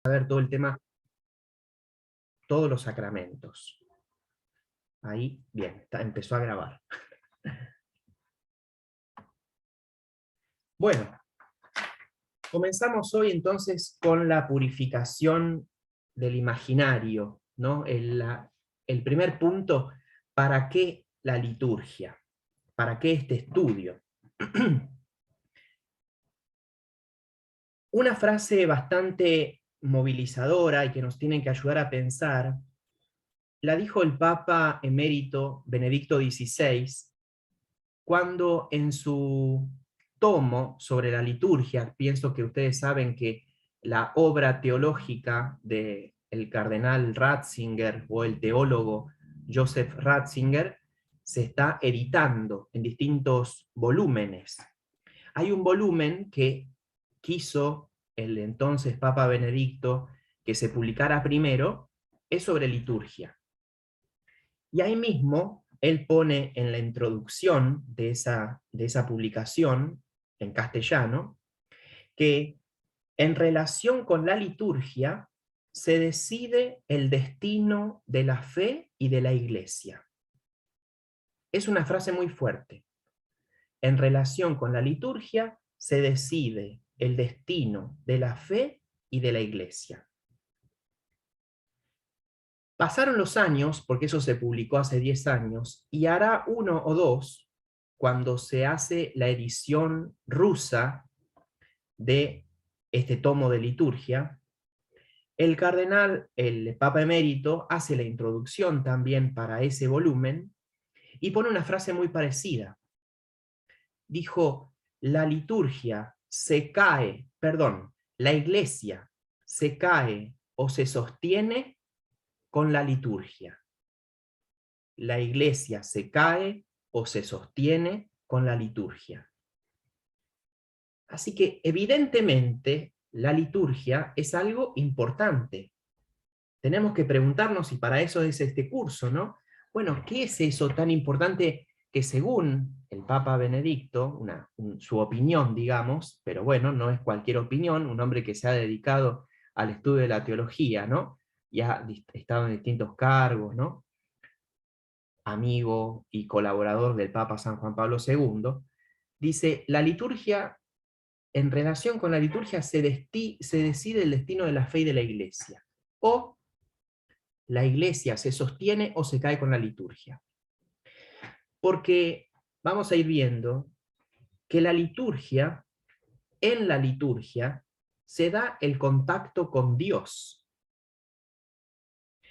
ver todo el tema, todos los sacramentos. Ahí, bien, empezó a grabar. Bueno, comenzamos hoy entonces con la purificación del imaginario, ¿no? El primer punto, ¿para qué la liturgia? ¿Para qué este estudio? Una frase bastante movilizadora y que nos tiene que ayudar a pensar, la dijo el Papa emérito Benedicto XVI, cuando en su tomo sobre la liturgia, pienso que ustedes saben que la obra teológica del cardenal Ratzinger o el teólogo Joseph Ratzinger se está editando en distintos volúmenes. Hay un volumen que quiso el entonces Papa Benedicto que se publicara primero, es sobre liturgia. Y ahí mismo él pone en la introducción de esa publicación, en castellano, que en relación con la liturgia se decide el destino de la fe y de la iglesia. Es una frase muy fuerte. En relación con la liturgia se decide el destino de la fe y de la iglesia. Pasaron los años, porque eso se publicó hace 10 años, y hará 1 o 2, cuando se hace la edición rusa de este tomo de liturgia, el cardenal, el Papa emérito, hace la introducción también para ese volumen, y pone una frase muy parecida. Dijo, la liturgia se cae, perdón, la iglesia se cae o se sostiene con la liturgia. La iglesia se cae o se sostiene con la liturgia. Así que evidentemente la liturgia es algo importante. Tenemos que preguntarnos, y para eso es este curso, ¿no? Bueno, ¿qué es eso tan importante que según el Papa Benedicto, su opinión, digamos, pero bueno, no es cualquier opinión, un hombre que se ha dedicado al estudio de la teología, ¿no? Y ha estado en distintos cargos, ¿no? Amigo y colaborador del Papa San Juan Pablo II, dice, la liturgia, en relación con la liturgia se decide el destino de la fe y de la iglesia. O la iglesia se sostiene o se cae con la liturgia. Porque vamos a ir viendo que la liturgia, en la liturgia, se da el contacto con Dios.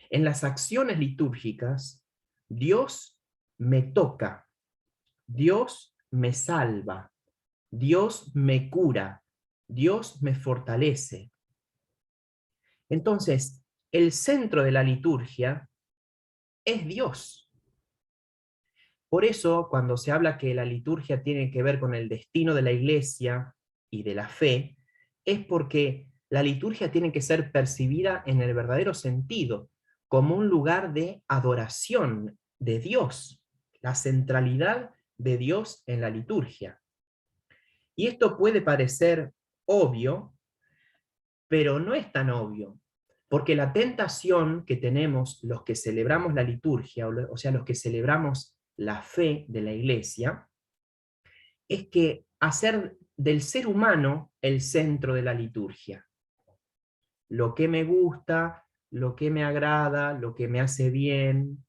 En las acciones litúrgicas, Dios me toca, Dios me salva, Dios me cura, Dios me fortalece. Entonces, el centro de la liturgia es Dios. Por eso, cuando se habla que la liturgia tiene que ver con el destino de la iglesia y de la fe, es porque la liturgia tiene que ser percibida en el verdadero sentido, como un lugar de adoración de Dios, la centralidad de Dios en la liturgia. Y esto puede parecer obvio, pero no es tan obvio, porque la tentación que tenemos los que celebramos la liturgia, o sea, los que celebramos la fe de la iglesia, es que hacer del ser humano el centro de la liturgia. Lo que me gusta, lo que me agrada, lo que me hace bien,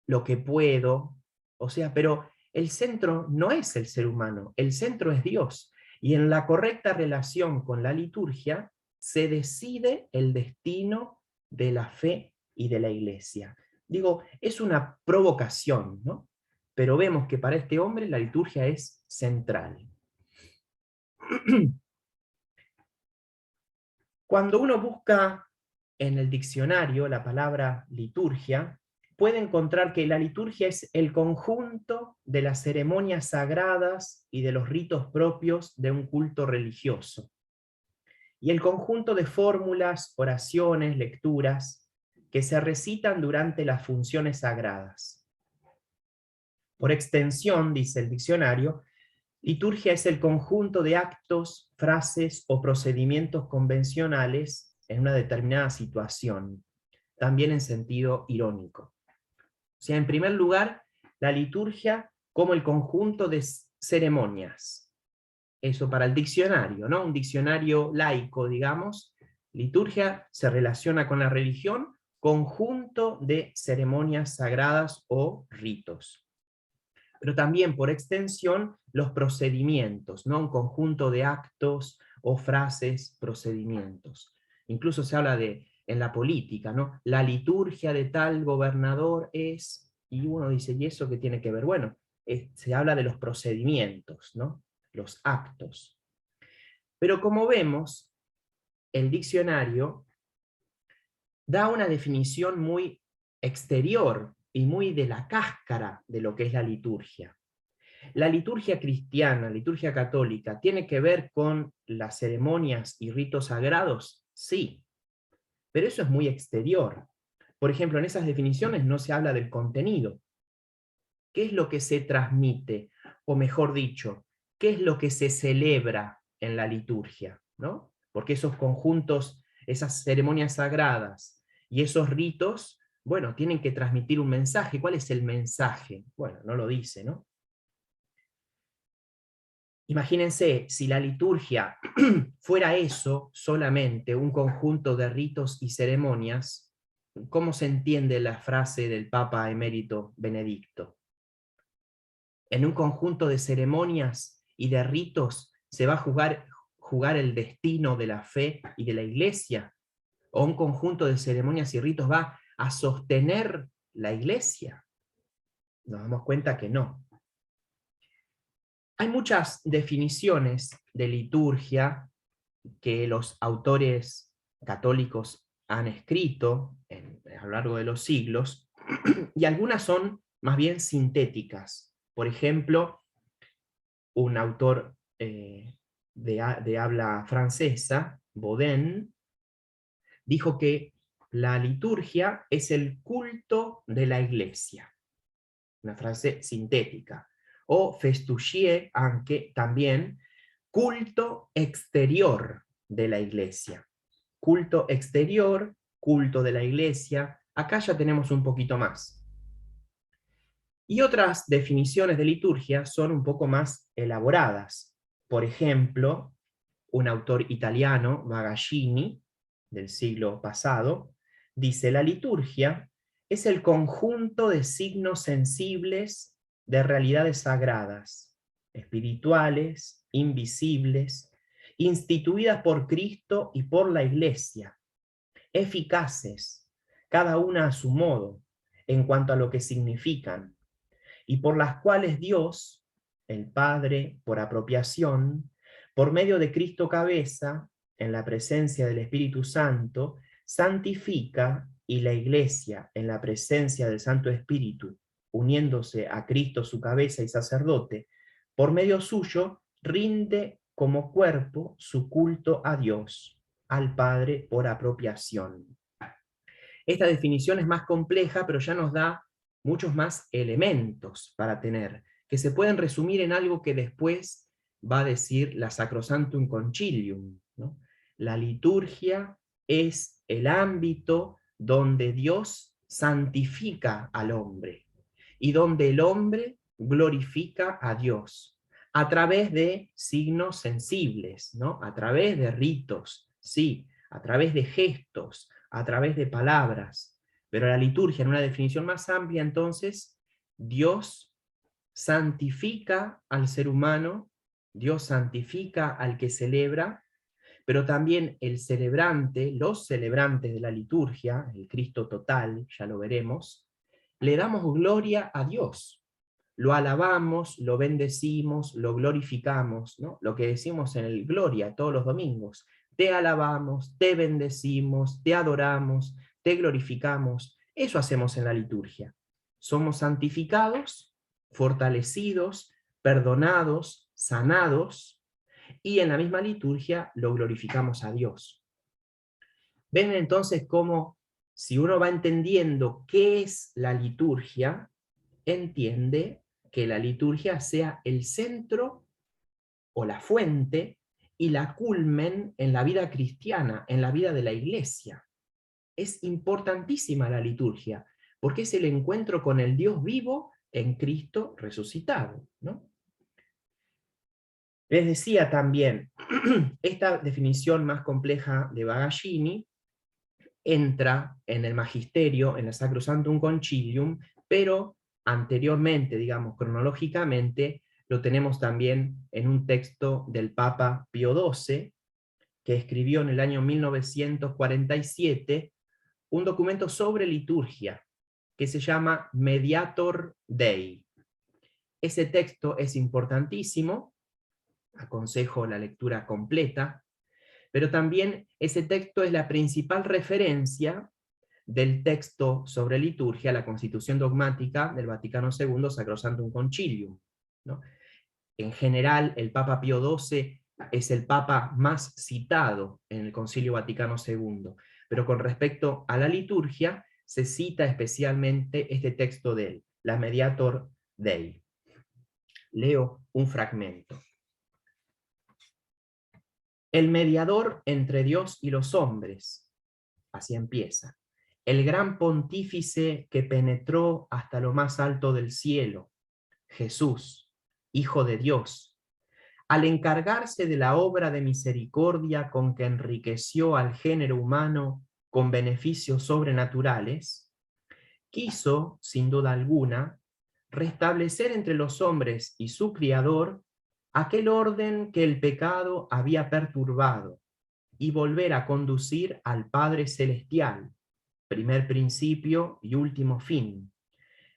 lo que puedo, o sea, pero el centro no es el ser humano, el centro es Dios. Y en la correcta relación con la liturgia se decide el destino de la fe y de la iglesia. Digo, es una provocación, ¿no? Pero vemos que para este hombre la liturgia es central. Cuando uno busca en el diccionario la palabra liturgia, puede encontrar que la liturgia es el conjunto de las ceremonias sagradas y de los ritos propios de un culto religioso, y el conjunto de fórmulas, oraciones, lecturas que se recitan durante las funciones sagradas. Por extensión, dice el diccionario, liturgia es el conjunto de actos, frases o procedimientos convencionales en una determinada situación, también en sentido irónico. O sea, en primer lugar, la liturgia como el conjunto de ceremonias. Eso para el diccionario, ¿no? Un diccionario laico, digamos. Liturgia se relaciona con la religión, conjunto de ceremonias sagradas o ritos. Pero también, por extensión, los procedimientos, ¿no? Un conjunto de actos o frases, procedimientos. Incluso se habla de, en la política, ¿no? La liturgia de tal gobernador es, y uno dice, ¿y eso qué tiene que ver? Bueno, se habla de los procedimientos, ¿no? Los actos. Pero como vemos, el diccionario da una definición muy exterior y muy de la cáscara de lo que es la liturgia. La liturgia cristiana, la liturgia católica, ¿tiene que ver con las ceremonias y ritos sagrados? Sí, pero eso es muy exterior. Por ejemplo, en esas definiciones no se habla del contenido. ¿Qué es lo que se transmite? O mejor dicho, ¿qué es lo que se celebra en la liturgia? ¿No? Porque esos conjuntos, esas ceremonias sagradas y esos ritos, bueno, tienen que transmitir un mensaje. ¿Cuál es el mensaje? Bueno, no lo dice, ¿no? Imagínense, si la liturgia fuera eso, solamente un conjunto de ritos y ceremonias, ¿cómo se entiende la frase del Papa emérito Benedicto? En un conjunto de ceremonias y de ritos se va a jugar el destino de la fe y de la iglesia, o un conjunto de ceremonias y ritos va a sostener la iglesia. Nos damos cuenta que no. Hay muchas definiciones de liturgia que los autores católicos han escrito a lo largo de los siglos, y algunas son más bien sintéticas. Por ejemplo, un autor de habla francesa, Baudin, dijo que la liturgia es el culto de la iglesia. Una frase sintética. O Festouchier, aunque también, culto exterior de la iglesia. Culto exterior, culto de la iglesia. Acá ya tenemos un poquito más. Y otras definiciones de liturgia son un poco más elaboradas. Por ejemplo, un autor italiano, Magazzini, del siglo pasado, dice: la liturgia es el conjunto de signos sensibles de realidades sagradas, espirituales, invisibles, instituidas por Cristo y por la Iglesia, eficaces, cada una a su modo, en cuanto a lo que significan, y por las cuales Dios, el Padre, por apropiación, por medio de Cristo cabeza, en la presencia del Espíritu Santo, santifica, y la Iglesia, en la presencia del Santo Espíritu, uniéndose a Cristo su cabeza y sacerdote, por medio suyo, rinde como cuerpo su culto a Dios, al Padre por apropiación. Esta definición es más compleja, pero ya nos da muchos más elementos para tener, que se pueden resumir en algo que después va a decir la Sacrosanctum Concilium, ¿no? La liturgia es el ámbito donde Dios santifica al hombre y donde el hombre glorifica a Dios a través de signos sensibles, ¿no? A través de ritos, sí, a través de gestos, a través de palabras. Pero la liturgia, en una definición más amplia, entonces, Dios santifica al ser humano, Dios santifica al que celebra, pero también el celebrante, los celebrantes de la liturgia, el Cristo total, ya lo veremos, le damos gloria a Dios. Lo alabamos, lo bendecimos, lo glorificamos, ¿no? Lo que decimos en el Gloria todos los domingos. Te alabamos, te bendecimos, te adoramos, te glorificamos. Eso hacemos en la liturgia. Somos santificados, fortalecidos, perdonados, sanados, y en la misma liturgia lo glorificamos a Dios. Ven entonces cómo, si uno va entendiendo qué es la liturgia, entiende que la liturgia sea el centro o la fuente y la culmen en la vida cristiana, en la vida de la iglesia. Es importantísima la liturgia, porque es el encuentro con el Dios vivo en Cristo resucitado, ¿no? Les decía también, esta definición más compleja de Bagaglini entra en el Magisterio, en el Sacrosanctum Concilium, pero anteriormente, digamos, cronológicamente, lo tenemos también en un texto del Papa Pío XII, que escribió en el año 1947 un documento sobre liturgia, que se llama Mediator Dei. Ese texto es importantísimo, aconsejo la lectura completa, pero también ese texto es la principal referencia del texto sobre liturgia, la Constitución Dogmática del Vaticano II, Sacrosanctum Concilium, ¿no? En general, el Papa Pío XII es el Papa más citado en el Concilio Vaticano II, pero con respecto a la liturgia, se cita especialmente este texto de él, la Mediator Dei. Leo un fragmento. El mediador entre Dios y los hombres, así empieza, el gran pontífice que penetró hasta lo más alto del cielo, Jesús, Hijo de Dios, al encargarse de la obra de misericordia con que enriqueció al género humano con beneficios sobrenaturales, quiso, sin duda alguna, restablecer entre los hombres y su Criador aquel orden que el pecado había perturbado y volver a conducir al Padre Celestial, primer principio y último fin,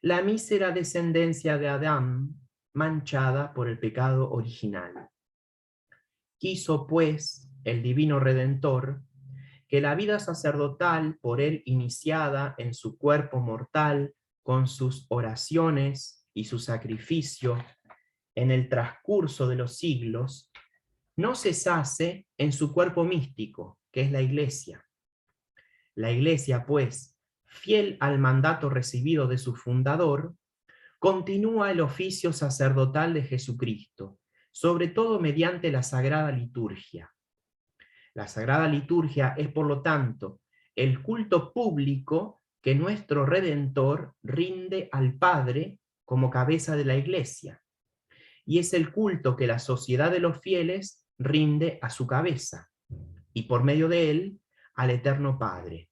la mísera descendencia de Adán manchada por el pecado original. Quiso, pues, el divino Redentor, que la vida sacerdotal por él iniciada en su cuerpo mortal, con sus oraciones y su sacrificio, en el transcurso de los siglos, no cesase en su cuerpo místico, que es la Iglesia. La Iglesia, pues, fiel al mandato recibido de su fundador, continúa el oficio sacerdotal de Jesucristo, sobre todo mediante la Sagrada Liturgia. La Sagrada Liturgia es, por lo tanto, el culto público que nuestro Redentor rinde al Padre como cabeza de la Iglesia, y es el culto que la sociedad de los fieles rinde a su cabeza, y por medio de él, al Eterno Padre.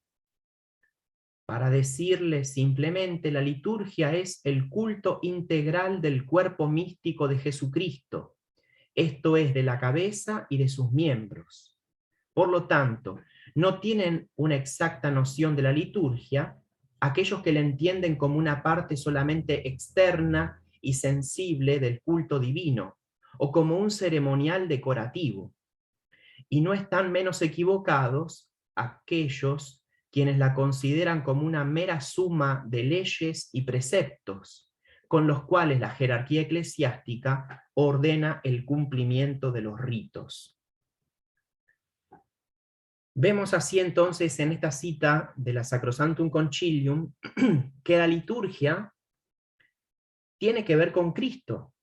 Para decirle simplemente, la liturgia es el culto integral del cuerpo místico de Jesucristo, esto es, de la cabeza y de sus miembros. Por lo tanto, no tienen una exacta noción de la liturgia aquellos que la entienden como una parte solamente externa y sensible del culto divino, o como un ceremonial decorativo. Y no están menos equivocados aquellos quienes la consideran como una mera suma de leyes y preceptos, con los cuales la jerarquía eclesiástica ordena el cumplimiento de los ritos. Vemos así entonces en esta cita de la Sacrosanctum Concilium que la liturgia tiene que ver con Cristo,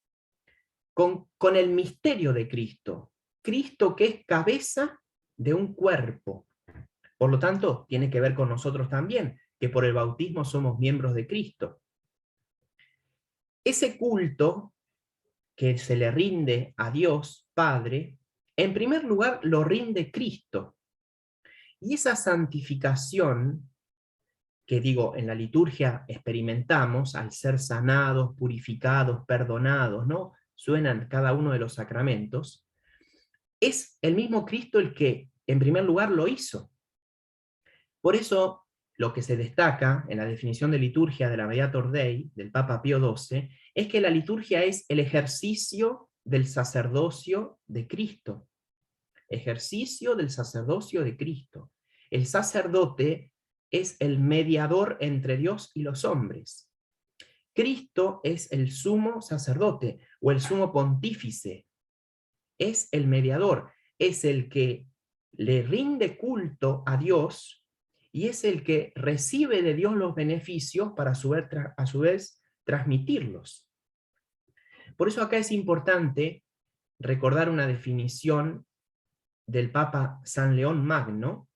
con el misterio de Cristo. Cristo que es cabeza de un cuerpo. Por lo tanto, tiene que ver con nosotros también, que por el bautismo somos miembros de Cristo. Ese culto que se le rinde a Dios Padre, en primer lugar lo rinde Cristo. Y esa santificación que digo, en la liturgia experimentamos al ser sanados, purificados, perdonados, ¿no? Suenan cada uno de los sacramentos, es el mismo Cristo el que en primer lugar lo hizo. Por eso, lo que se destaca en la definición de liturgia de la Mediator Dei, del Papa Pío XII, es que la liturgia es el ejercicio del sacerdocio de Cristo. Ejercicio del sacerdocio de Cristo. El sacerdote es el mediador entre Dios y los hombres. Cristo es el sumo sacerdote o el sumo pontífice. Es el mediador, es el que le rinde culto a Dios y es el que recibe de Dios los beneficios para a su vez transmitirlos. Por eso acá es importante recordar una definición del Papa San León Magno,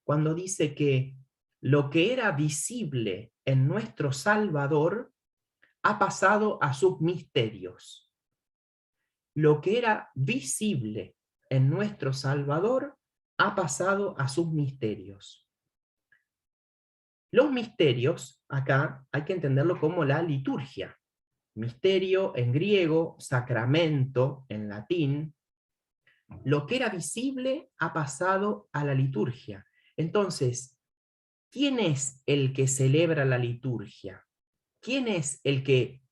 cuando dice que lo que era visible en nuestro Salvador ha pasado a sus misterios. Lo que era visible en nuestro Salvador ha pasado a sus misterios. Los misterios, acá hay que entenderlo como la liturgia. Misterio en griego, sacramento en latín. Lo que era visible ha pasado a la liturgia. Entonces, ¿quién es el que celebra la liturgia? ¿Quién es el que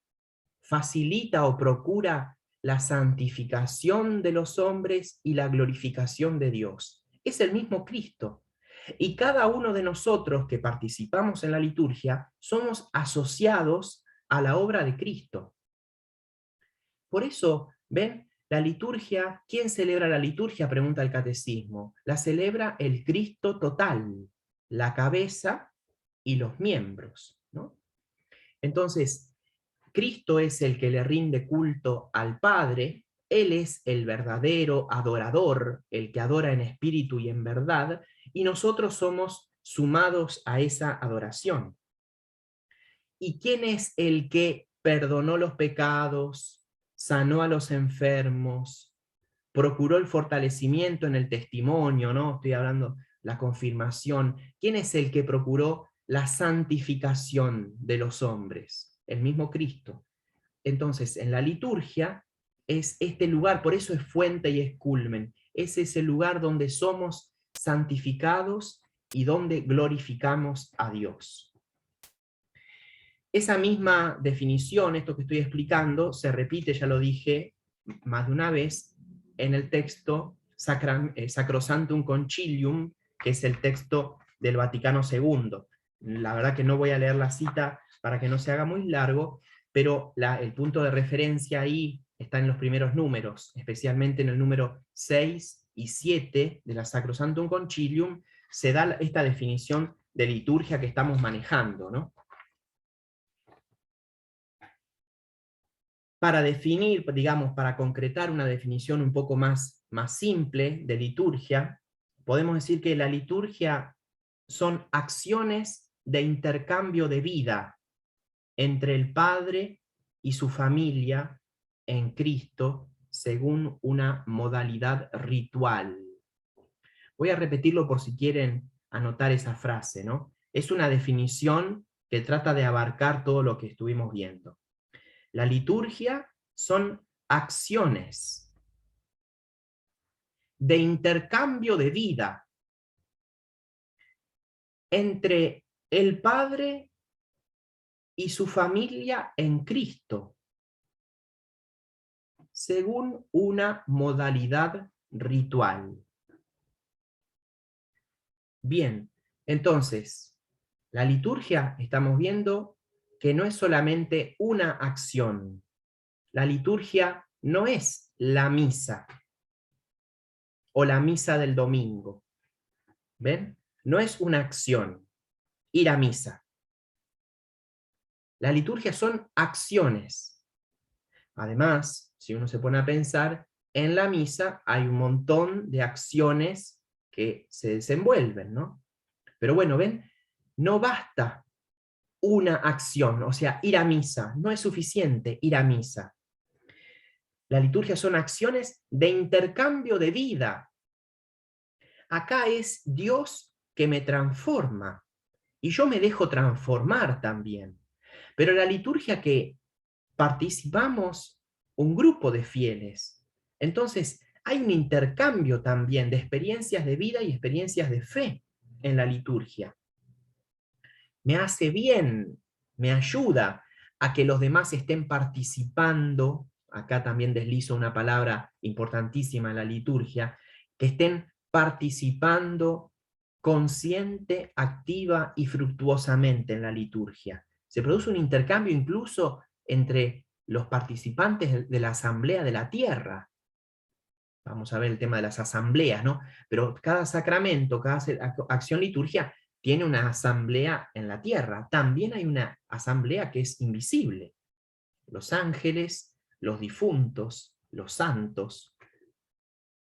facilita o procura la santificación de los hombres y la glorificación de Dios? Es el mismo Cristo. Y cada uno de nosotros que participamos en la liturgia somos asociados a la obra de Cristo. Por eso, ¿ven? La liturgia, ¿quién celebra la liturgia? Pregunta el catecismo. La celebra el Cristo total, la cabeza y los miembros, ¿no? Entonces, Cristo es el que le rinde culto al Padre, Él es el verdadero adorador, el que adora en espíritu y en verdad, y nosotros somos sumados a esa adoración. ¿Y quién es el que perdonó los pecados, sanó a los enfermos, procuró el fortalecimiento en el testimonio, ¿no? Estoy hablando la confirmación. ¿Quién es el que procuró la santificación de los hombres? El mismo Cristo. Entonces, en la liturgia es este lugar, por eso es fuente y es culmen, es ese lugar donde somos santificados y donde glorificamos a Dios. Esa misma definición, esto que estoy explicando, se repite, ya lo dije más de una vez, en el texto Sacrosanctum Concilium, que es el texto del Vaticano II. La verdad que no voy a leer la cita para que no se haga muy largo, pero el punto de referencia ahí está en los primeros números, especialmente en el número 6 y 7 de la Sacrosanctum Concilium, se da esta definición de liturgia que estamos manejando, ¿no? Para definir, digamos, para concretar una definición un poco más simple de liturgia, podemos decir que la liturgia son acciones de intercambio de vida entre el Padre y su familia en Cristo según una modalidad ritual. Voy a repetirlo por si quieren anotar esa frase, ¿no? Es una definición que trata de abarcar todo lo que estuvimos viendo. La liturgia son acciones de intercambio de vida entre el Padre y su familia en Cristo, según una modalidad ritual. Bien, entonces, la liturgia estamos viendo que no es solamente una acción. La liturgia no es la misa o la misa del domingo. ¿Ven? No es una acción, ir a misa. La liturgia son acciones. Además, si uno se pone a pensar, en la misa hay un montón de acciones que se desenvuelven, ¿no? Pero bueno, ¿ven? No basta una acción, o sea, ir a misa. No es suficiente ir a misa. La liturgia son acciones de intercambio de vida. Acá es Dios que me transforma y yo me dejo transformar también. Pero la liturgia que participamos un grupo de fieles. Entonces, hay un intercambio también de experiencias de vida y experiencias de fe en la liturgia. Me hace bien, me ayuda a que los demás estén participando, acá también deslizo una palabra importantísima en la liturgia, que estén participando consciente, activa y fructuosamente en la liturgia. Se produce un intercambio incluso entre los participantes de la asamblea de la tierra. Vamos a ver el tema de las asambleas, ¿no? Pero cada sacramento, cada acción litúrgica tiene una asamblea en la tierra. También hay una asamblea que es invisible. Los ángeles, los difuntos, los santos.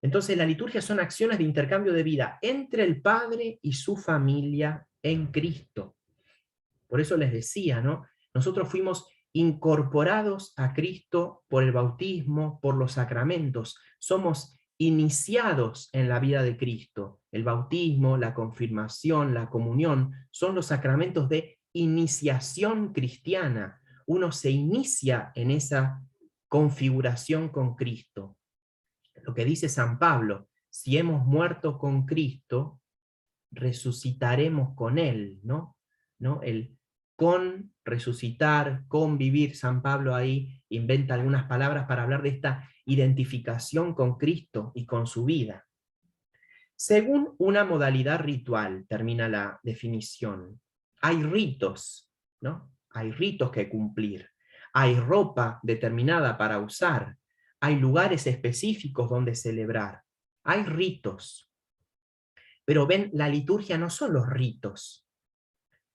Entonces la liturgia son acciones de intercambio de vida entre el Padre y su familia en Cristo. Por eso les decía, ¿no? Nosotros fuimos incorporados a Cristo por el bautismo, por los sacramentos. Somos iniciados en la vida de Cristo. El bautismo, la confirmación, la comunión, son los sacramentos de iniciación cristiana. Uno se inicia en esa configuración con Cristo. Lo que dice San Pablo, si hemos muerto con Cristo, resucitaremos con Él, ¿no? El con resucitar, convivir, San Pablo ahí inventa algunas palabras para hablar de esta identificación con Cristo y con su vida. Según una modalidad ritual, termina la definición, hay ritos, ¿no? Hay ritos que cumplir, hay ropa determinada para usar, hay lugares específicos donde celebrar, hay ritos. Pero ven, la liturgia no son los ritos.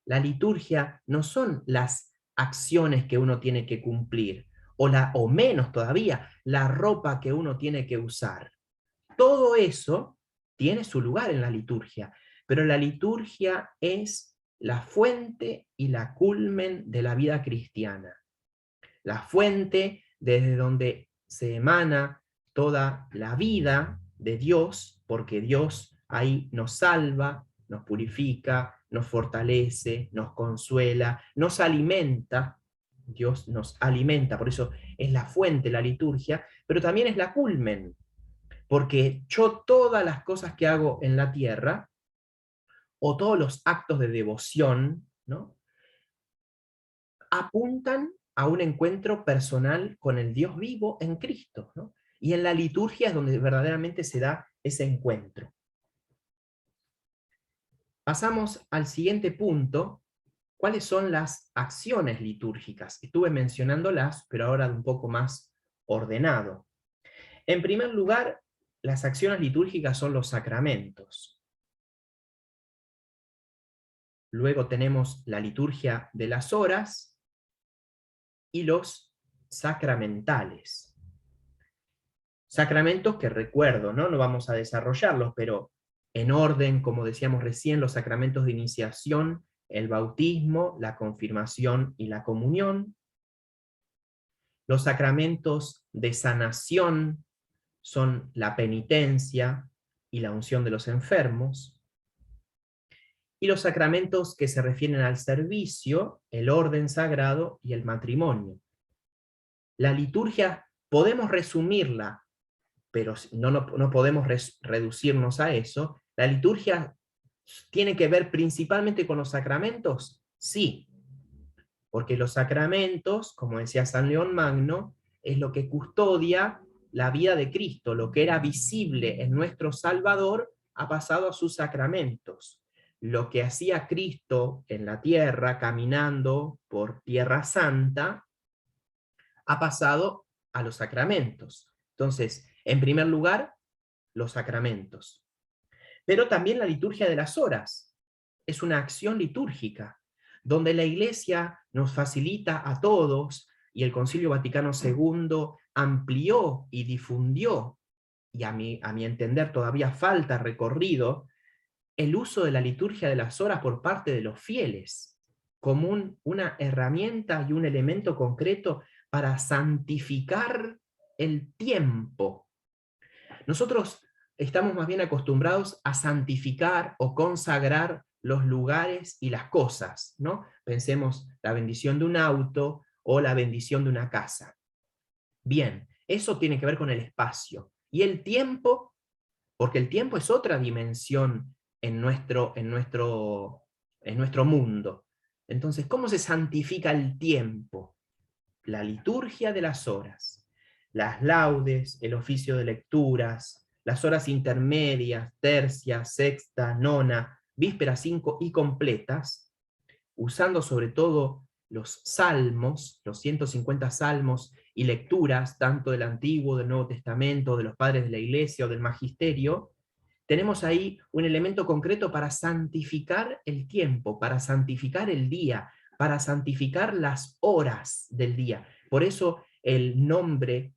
La liturgia no son las acciones que uno tiene que cumplir, o menos todavía, la ropa que uno tiene que usar. Todo eso tiene su lugar en la liturgia, pero la liturgia es la fuente y la culmen de la vida cristiana. La fuente desde donde se emana toda la vida de Dios, porque Dios ahí nos salva, nos purifica, nos fortalece, nos consuela, nos alimenta. Dios nos alimenta, por eso es la fuente, la liturgia, pero también es la culmen, porque yo todas las cosas que hago en la tierra, o todos los actos de devoción, ¿no?, apuntan a un encuentro personal con el Dios vivo en Cristo, ¿no? Y en la liturgia es donde verdaderamente se da ese encuentro. Pasamos al siguiente punto. ¿Cuáles son las acciones litúrgicas? Estuve mencionándolas, pero ahora de un poco más ordenado. En primer lugar, las acciones litúrgicas son los sacramentos. Luego tenemos la liturgia de las horas y los sacramentales. Sacramentos que recuerdo, ¿no? No vamos a desarrollarlos, pero en orden, como decíamos recién, los sacramentos de iniciación, el bautismo, la confirmación y la comunión. Los sacramentos de sanación son la penitencia y la unción de los enfermos. Y los sacramentos que se refieren al servicio, el orden sagrado y el matrimonio. La liturgia podemos resumirla, pero no podemos reducirnos a eso. ¿La liturgia tiene que ver principalmente con los sacramentos? Sí, porque los sacramentos, como decía San León Magno, es lo que custodia la vida de Cristo, lo que era visible en nuestro Salvador ha pasado a sus sacramentos. Lo que hacía Cristo en la tierra, caminando por Tierra Santa, ha pasado a los sacramentos. Entonces, en primer lugar, los sacramentos. Pero también la liturgia de las horas es una acción litúrgica, donde la Iglesia nos facilita a todos, y el Concilio Vaticano II amplió y difundió, y a mi entender todavía falta recorrido, el uso de la liturgia de las horas por parte de los fieles, como una herramienta y un elemento concreto para santificar el tiempo. Nosotros estamos más bien acostumbrados a santificar o consagrar los lugares y las cosas, ¿no? Pensemos la bendición de un auto o la bendición de una casa. Bien, eso tiene que ver con el espacio. Y el tiempo, porque el tiempo es otra dimensión en nuestro mundo. Entonces, ¿cómo se santifica el tiempo? La liturgia de las horas, las laudes, el oficio de lecturas, las horas intermedias, tercia, sexta, nona, vísperas 5 y completas, usando sobre todo los salmos, los 150 salmos y lecturas, tanto del Antiguo, del Nuevo Testamento, de los padres de la Iglesia o del Magisterio. Tenemos ahí un elemento concreto para santificar el tiempo, para santificar el día, para santificar las horas del día. Por eso el nombre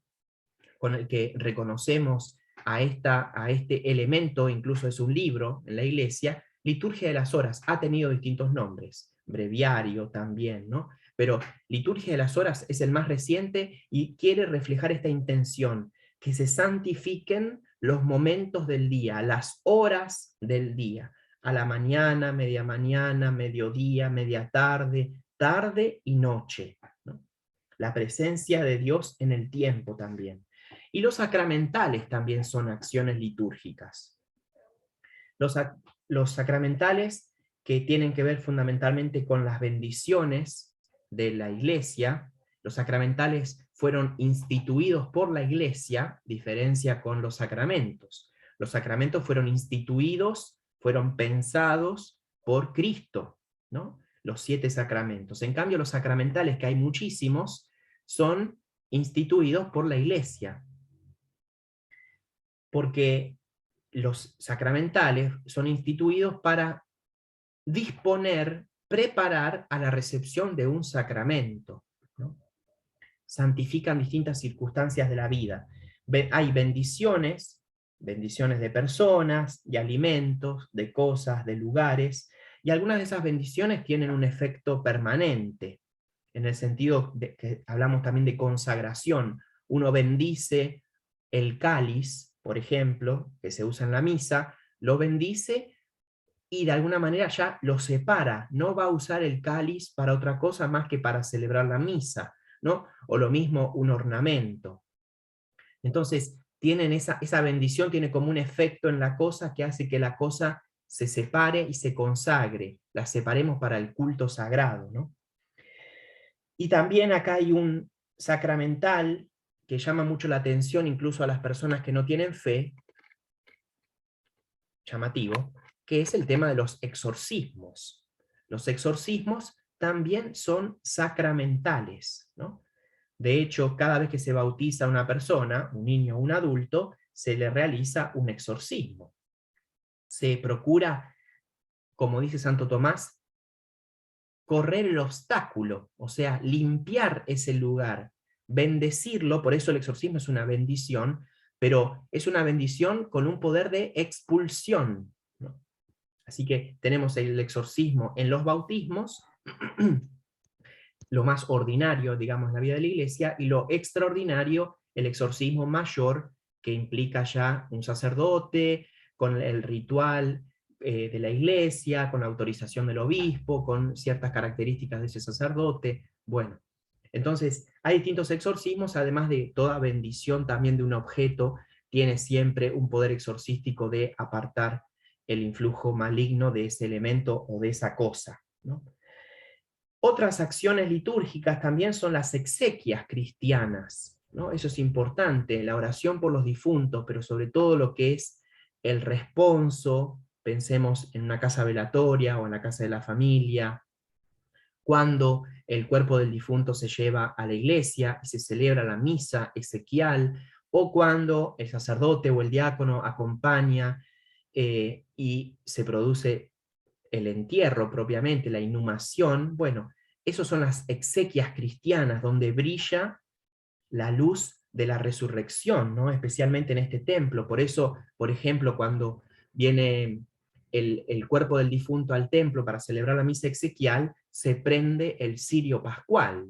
con el que reconocemos a este elemento, incluso es un libro en la iglesia, liturgia de las horas, ha tenido distintos nombres, breviario también, ¿no? Pero liturgia de las horas es el más reciente y quiere reflejar esta intención, que se santifiquen los momentos del día, las horas del día, a la mañana, mediodía, media tarde, tarde y noche, ¿no? La presencia de Dios en el tiempo también. Y los sacramentales también son acciones litúrgicas. Los sacramentales, que tienen que ver fundamentalmente con las bendiciones de la iglesia, los sacramentales fueron instituidos por la iglesia, diferencia con los sacramentos. Los sacramentos fueron instituidos, fueron pensados por Cristo, ¿no? Los 7 sacramentos. En cambio, los sacramentales, que hay muchísimos, son instituidos por la iglesia. Porque los sacramentales son instituidos para disponer, preparar a la recepción de un sacramento, ¿no? Santifican distintas circunstancias de la vida. Hay bendiciones de personas, de alimentos, de cosas, de lugares, y algunas de esas bendiciones tienen un efecto permanente, en el sentido de que hablamos también de consagración. Uno bendice el cáliz, por ejemplo, que se usa en la misa, lo bendice y de alguna manera ya lo separa, no va a usar el cáliz para otra cosa más que para celebrar la misa, ¿no? O lo mismo un ornamento. Entonces, tienen esa bendición tiene como un efecto en la cosa que hace que la cosa se separe y se consagre, la separemos para el culto sagrado, ¿no? Y también acá hay un sacramental que llama mucho la atención incluso a las personas que no tienen fe, llamativo, que es el tema de los exorcismos. Los exorcismos también son sacramentales, ¿no? De hecho, cada vez que se bautiza una persona, un niño o un adulto, se le realiza un exorcismo. Se procura, como dice Santo Tomás, correr el obstáculo, o sea, limpiar ese lugar, bendecirlo, por eso el exorcismo es una bendición, pero es una bendición con un poder de expulsión, ¿no? Así que tenemos el exorcismo en los bautismos, lo más ordinario, digamos, en la vida de la iglesia, y lo extraordinario, el exorcismo mayor, que implica ya un sacerdote, con el ritual de la iglesia, con la autorización del obispo, con ciertas características de ese sacerdote. Bueno, entonces hay distintos exorcismos, además de toda bendición también de un objeto, tiene siempre un poder exorcístico de apartar el influjo maligno de ese elemento o de esa cosa, ¿no? Otras acciones litúrgicas también son las exequias cristianas, ¿no? Eso es importante, la oración por los difuntos, pero sobre todo lo que es el responso, pensemos en una casa velatoria o en la casa de la familia, cuando el cuerpo del difunto se lleva a la iglesia y se celebra la misa exequial, o cuando el sacerdote o el diácono acompaña y se produce el entierro propiamente, la inhumación. Bueno, esas son las exequias cristianas, donde brilla la luz de la resurrección, ¿no? Especialmente en este templo. Por eso, por ejemplo, cuando viene el cuerpo del difunto al templo para celebrar la misa exequial, se prende el cirio pascual.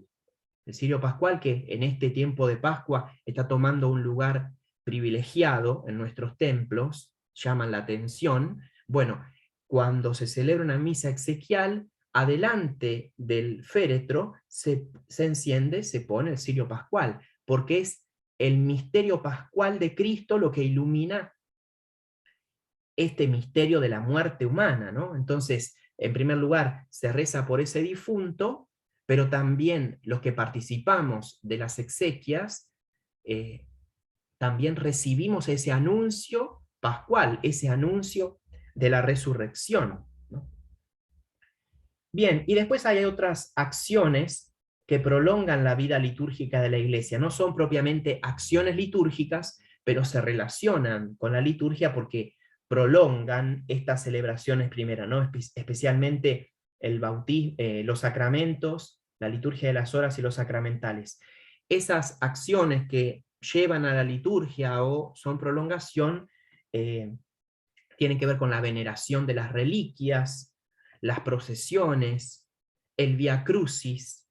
El cirio pascual, que en este tiempo de Pascua está tomando un lugar privilegiado en nuestros templos, llaman la atención. Bueno, cuando se celebra una misa exequial, adelante del féretro se enciende, se pone el cirio pascual, porque es el misterio pascual de Cristo lo que ilumina este misterio de la muerte humana, ¿no? Entonces, en primer lugar, se reza por ese difunto, pero también los que participamos de las exequias, también recibimos ese anuncio pascual, ese anuncio de la resurrección, ¿no? Bien, y después hay otras acciones que prolongan la vida litúrgica de la iglesia. No son propiamente acciones litúrgicas, pero se relacionan con la liturgia porque prolongan estas celebraciones primeras, ¿no? Especialmente el bautismo, los sacramentos, la liturgia de las horas y los sacramentales. Esas acciones que llevan a la liturgia o son prolongación, tienen que ver con la veneración de las reliquias, las procesiones, el Via Crucis,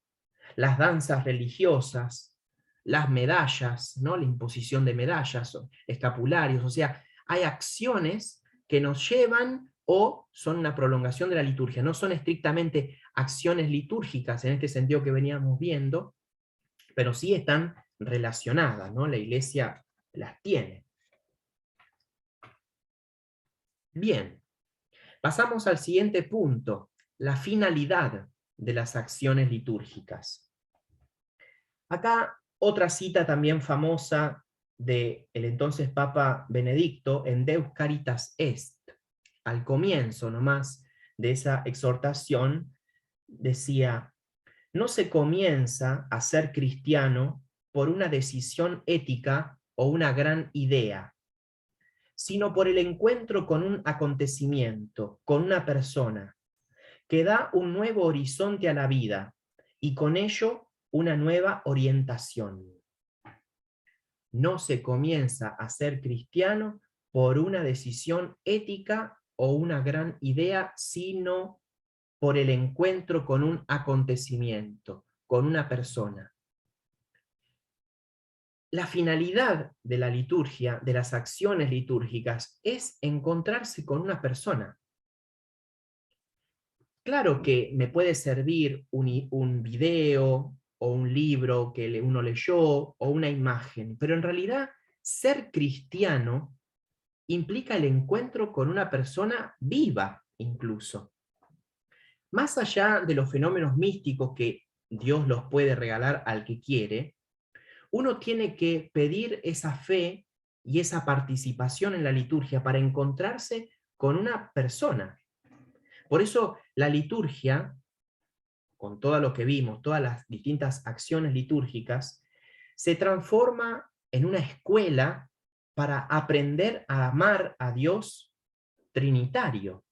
las danzas religiosas, las medallas, ¿no? La imposición de medallas, escapularios, o sea, hay acciones que nos llevan o son una prolongación de la liturgia, no son estrictamente acciones litúrgicas en este sentido que veníamos viendo, pero sí están relacionadas, ¿no? La Iglesia las tiene. Bien, pasamos al siguiente punto, la finalidad de las acciones litúrgicas. Acá otra cita también famosa del entonces Papa Benedicto en Deus Caritas Est. Al comienzo nomás de esa exhortación decía: no se comienza a ser cristiano por una decisión ética o una gran idea, sino por el encuentro con un acontecimiento, con una persona, que da un nuevo horizonte a la vida y con ello una nueva orientación. No se comienza a ser cristiano por una decisión ética o una gran idea, sino por el encuentro con un acontecimiento, con una persona. La finalidad de la liturgia, de las acciones litúrgicas, es encontrarse con una persona. Claro que me puede servir un video o un libro que uno leyó o una imagen, pero en realidad ser cristiano implica el encuentro con una persona viva incluso. Más allá de los fenómenos místicos que Dios los puede regalar al que quiere, uno tiene que pedir esa fe y esa participación en la liturgia para encontrarse con una persona. Por eso la liturgia, con todo lo que vimos, todas las distintas acciones litúrgicas, se transforma en una escuela para aprender a amar a Dios trinitario.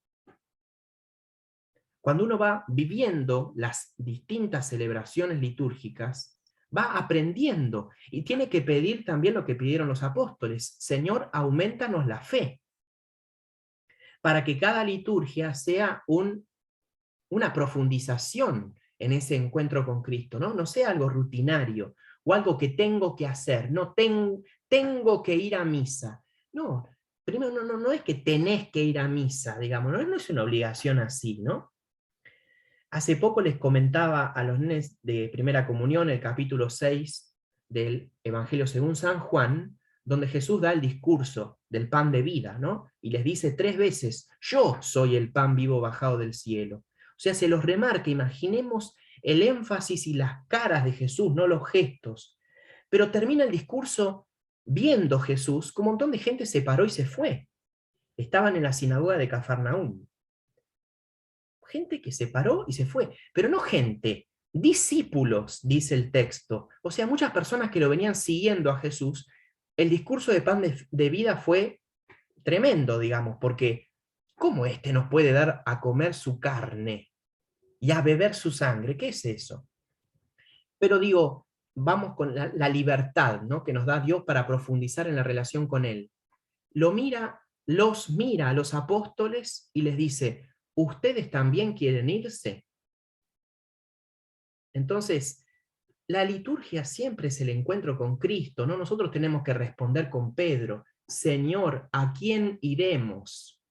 Cuando uno va viviendo las distintas celebraciones litúrgicas, va aprendiendo y tiene que pedir también lo que pidieron los apóstoles: Señor, aumentanos la fe, para que cada liturgia sea una profundización en ese encuentro con Cristo, ¿no? No sea algo rutinario o algo que tengo que hacer, no tengo que ir a misa. No, primero no es que tenés que ir a misa, digamos, no es una obligación así, ¿no? Hace poco les comentaba a los nenes de Primera Comunión el capítulo 6 del Evangelio según San Juan, donde Jesús da el discurso del pan de vida, ¿no? Y les dice 3 veces: yo soy el pan vivo bajado del cielo. O sea, se los remarca, imaginemos el énfasis y las caras de Jesús, no los gestos. Pero termina el discurso viendo Jesús que un montón de gente se paró y se fue. Estaban en la sinagoga de Cafarnaúm. Gente que se paró y se fue, pero no gente, discípulos, dice el texto. O sea, muchas personas que lo venían siguiendo a Jesús. El discurso de pan de vida fue tremendo, digamos, porque ¿cómo este nos puede dar a comer su carne y a beber su sangre? ¿Qué es eso? Pero digo, vamos con la libertad, ¿no?, que nos da Dios para profundizar en la relación con Él. Los mira a los apóstoles y les dice: ¿ustedes también quieren irse? Entonces, la liturgia siempre es el encuentro con Cristo, ¿no? Nosotros tenemos que responder con Pedro: Señor, ¿a quién iremos?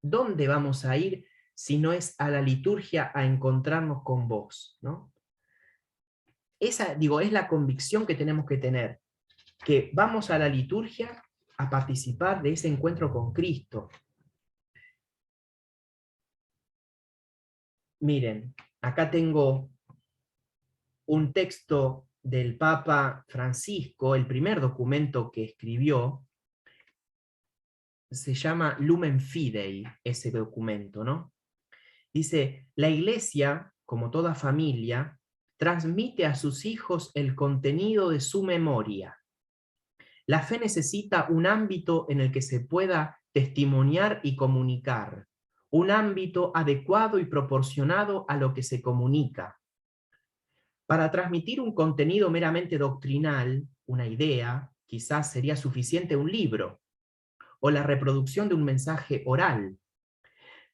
¿Dónde vamos a ir si no es a la liturgia a encontrarnos con vos, ¿no? Esa, digo, es la convicción que tenemos que tener, que vamos a la liturgia a participar de ese encuentro con Cristo. Miren, acá tengo un texto del Papa Francisco, el primer documento que escribió. Se llama Lumen Fidei, ese documento, ¿no? Dice: la Iglesia, como toda familia, transmite a sus hijos el contenido de su memoria. La fe necesita un ámbito en el que se pueda testimoniar y comunicar, un ámbito adecuado y proporcionado a lo que se comunica. Para transmitir un contenido meramente doctrinal, una idea, quizás sería suficiente un libro o la reproducción de un mensaje oral.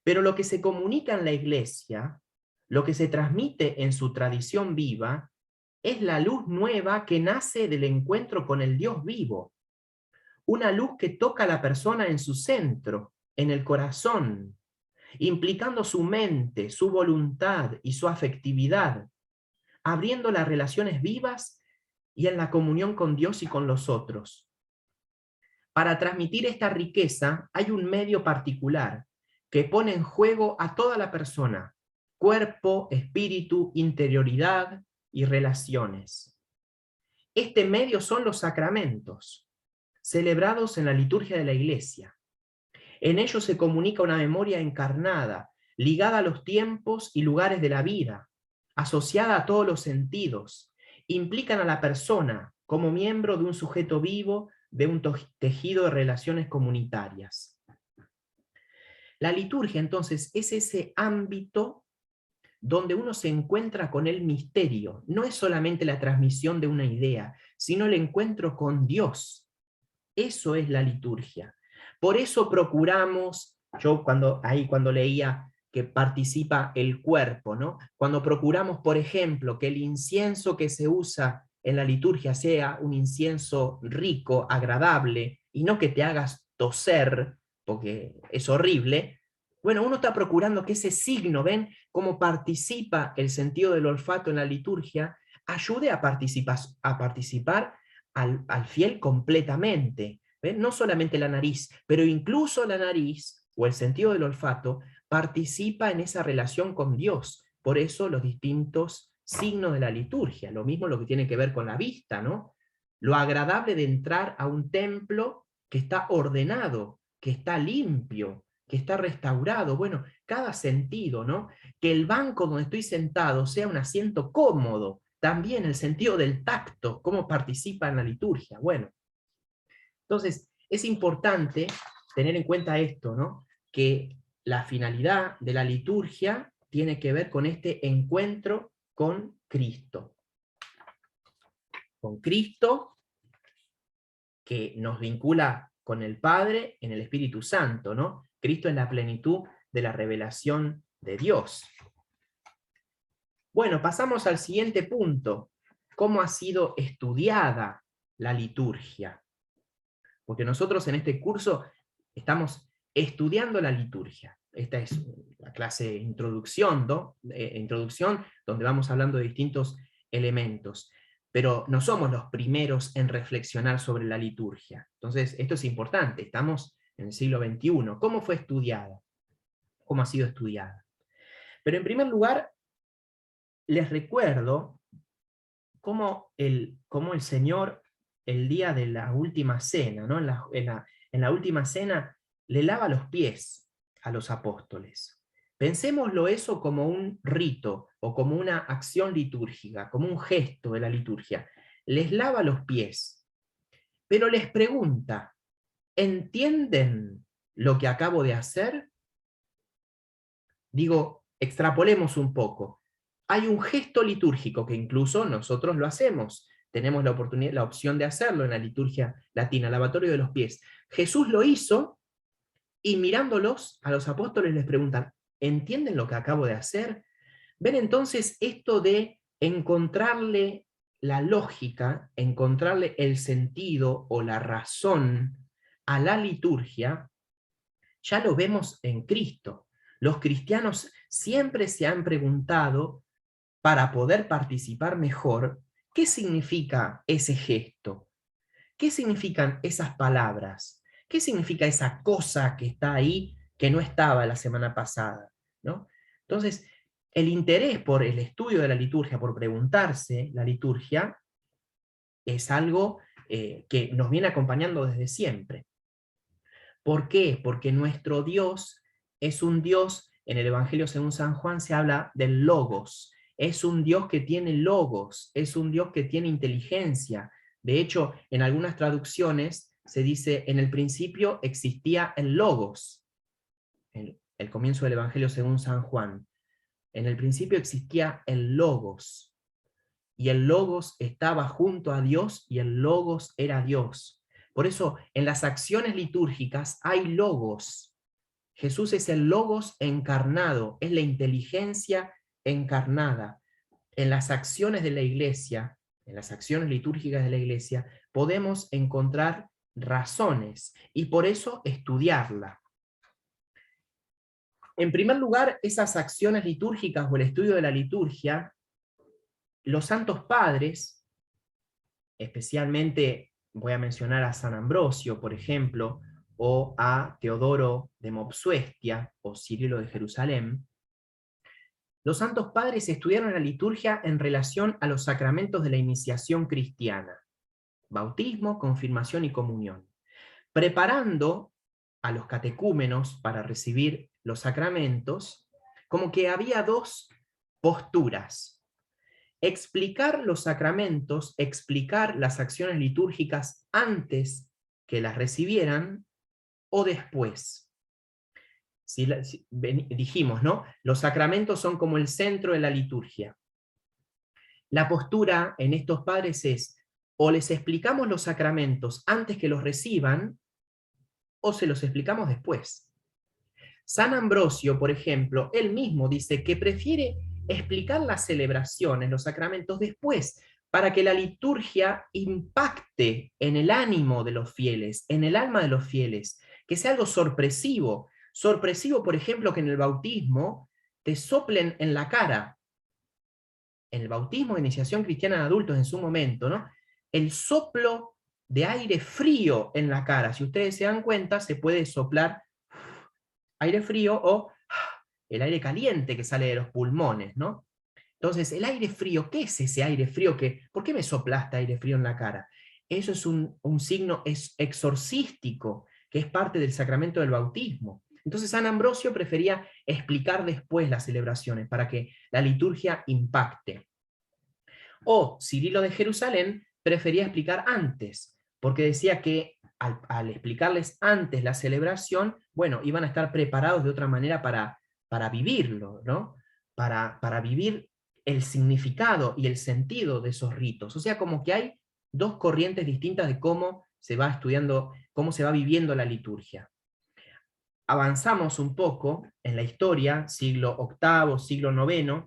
Pero lo que se comunica en la Iglesia, lo que se transmite en su tradición viva, es la luz nueva que nace del encuentro con el Dios vivo. Una luz que toca a la persona en su centro, en el corazón, implicando su mente, su voluntad y su afectividad, abriendo las relaciones vivas y en la comunión con Dios y con los otros. Para transmitir esta riqueza hay un medio particular que pone en juego a toda la persona: cuerpo, espíritu, interioridad y relaciones. Este medio son los sacramentos, celebrados en la liturgia de la Iglesia. En ellos se comunica una memoria encarnada, ligada a los tiempos y lugares de la vida, asociada a todos los sentidos. Implican a la persona como miembro de un sujeto vivo, de un tejido de relaciones comunitarias. La liturgia, entonces, es ese ámbito donde uno se encuentra con el misterio. No es solamente la transmisión de una idea, sino el encuentro con Dios. Eso es la liturgia. Por eso procuramos, yo cuando leía que participa el cuerpo, ¿no? Cuando procuramos, por ejemplo, que el incienso que se usa en la liturgia sea un incienso rico, agradable, y no que te hagas toser, porque es horrible, bueno, uno está procurando que ese signo, ¿ven cómo participa el sentido del olfato en la liturgia? Ayude a participar al fiel completamente. ¿Ven? No solamente la nariz, pero incluso la nariz o el sentido del olfato participa en esa relación con Dios. Por eso los distintos signos de la liturgia. Lo mismo lo que tiene que ver con la vista, ¿no? Lo agradable de entrar a un templo que está ordenado, que está limpio, que está restaurado. Bueno, cada sentido, ¿no? Que el banco donde estoy sentado sea un asiento cómodo. También el sentido del tacto, cómo participa en la liturgia. Bueno, entonces es importante tener en cuenta esto, ¿no? Que la finalidad de la liturgia tiene que ver con este encuentro con Cristo. Con Cristo, que nos vincula con el Padre en el Espíritu Santo, ¿no? Cristo es la plenitud de la revelación de Dios. Bueno, pasamos al siguiente punto. ¿Cómo ha sido estudiada la liturgia? Porque nosotros en este curso estamos estudiando la liturgia. Esta es la clase de introducción, ¿no? Introducción, donde vamos hablando de distintos elementos. Pero no somos los primeros en reflexionar sobre la liturgia. Entonces, esto es importante. Estamos en el siglo XXI. ¿Cómo fue estudiada? ¿Cómo ha sido estudiada? Pero en primer lugar, les recuerdo cómo el Señor, el día de la última cena, ¿no? En la última cena, le lava los pies a los apóstoles. Pensémoslo eso como un rito o como una acción litúrgica, como un gesto de la liturgia. Les lava los pies, pero les pregunta: ¿entienden lo que acabo de hacer? Digo, extrapolemos un poco. Hay un gesto litúrgico que incluso nosotros lo hacemos. Tenemos la oportunidad, la opción de hacerlo en la liturgia latina, lavatorio de los pies. Jesús lo hizo y mirándolos a los apóstoles les preguntan: ¿entienden lo que acabo de hacer? Ven entonces esto de encontrarle la lógica, encontrarle el sentido o la razón a la liturgia, ya lo vemos en Cristo. Los cristianos siempre se han preguntado, para poder participar mejor, ¿qué significa ese gesto? ¿Qué significan esas palabras? ¿Qué significa esa cosa que está ahí que no estaba la semana pasada? ¿No? Entonces, el interés por el estudio de la liturgia, por preguntarse la liturgia, es algo que nos viene acompañando desde siempre. ¿Por qué? Porque nuestro Dios es un Dios, en el Evangelio según San Juan se habla del logos, es un Dios que tiene logos, es un Dios que tiene inteligencia. De hecho, en algunas traducciones se dice: en el principio existía el logos, el comienzo del Evangelio según San Juan. En el principio existía el logos. y el Logos estaba junto a Dios y el Logos era Dios. Por eso en las acciones litúrgicas hay Logos. Jesús es el Logos encarnado, es la inteligencia encarnada. En las acciones de la Iglesia, en las acciones litúrgicas de la Iglesia, podemos encontrar razones y por eso estudiarla. En primer lugar, esas acciones litúrgicas o el estudio de la liturgia, los santos padres, especialmente voy a mencionar a San Ambrosio, por ejemplo, o a Teodoro de Mopsuestia o Cirilo de Jerusalén, los santos padres estudiaron la liturgia en relación a los sacramentos de la iniciación cristiana, bautismo, confirmación y comunión, preparando a los catecúmenos para recibir los sacramentos, como que había dos posturas: explicar los sacramentos, explicar las acciones litúrgicas antes que las recibieran o después. Dijimos, ¿no? Los sacramentos son como el centro de la liturgia. La postura en estos padres es: o les explicamos los sacramentos antes que los reciban, o se los explicamos después. San Ambrosio, por ejemplo, él mismo dice que prefiere explicar las celebraciones, los sacramentos, después, para que la liturgia impacte en el ánimo de los fieles, en el alma de los fieles, que sea algo sorpresivo. Sorpresivo, por ejemplo, que en el bautismo te soplen en la cara. En el bautismo de iniciación cristiana de adultos en su momento, ¿no? El soplo de aire frío en la cara. Si ustedes se dan cuenta, se puede soplar aire frío o el aire caliente que sale de los pulmones, ¿no? Entonces, el aire frío, ¿qué es ese aire frío? ¿Por qué me soplaste aire frío en la cara? Eso es un signo exorcístico, que es parte del sacramento del bautismo. Entonces San Ambrosio prefería explicar después las celebraciones para que la liturgia impacte. O Cirilo de Jerusalén prefería explicar antes, porque decía que al explicarles antes la celebración, bueno, iban a estar preparados de otra manera para vivirlo, ¿no? Para vivir el significado y el sentido de esos ritos. O sea, como que hay dos corrientes distintas de cómo se va estudiando, cómo se va viviendo la liturgia. Avanzamos un poco en la historia, siglo VIII, siglo IX,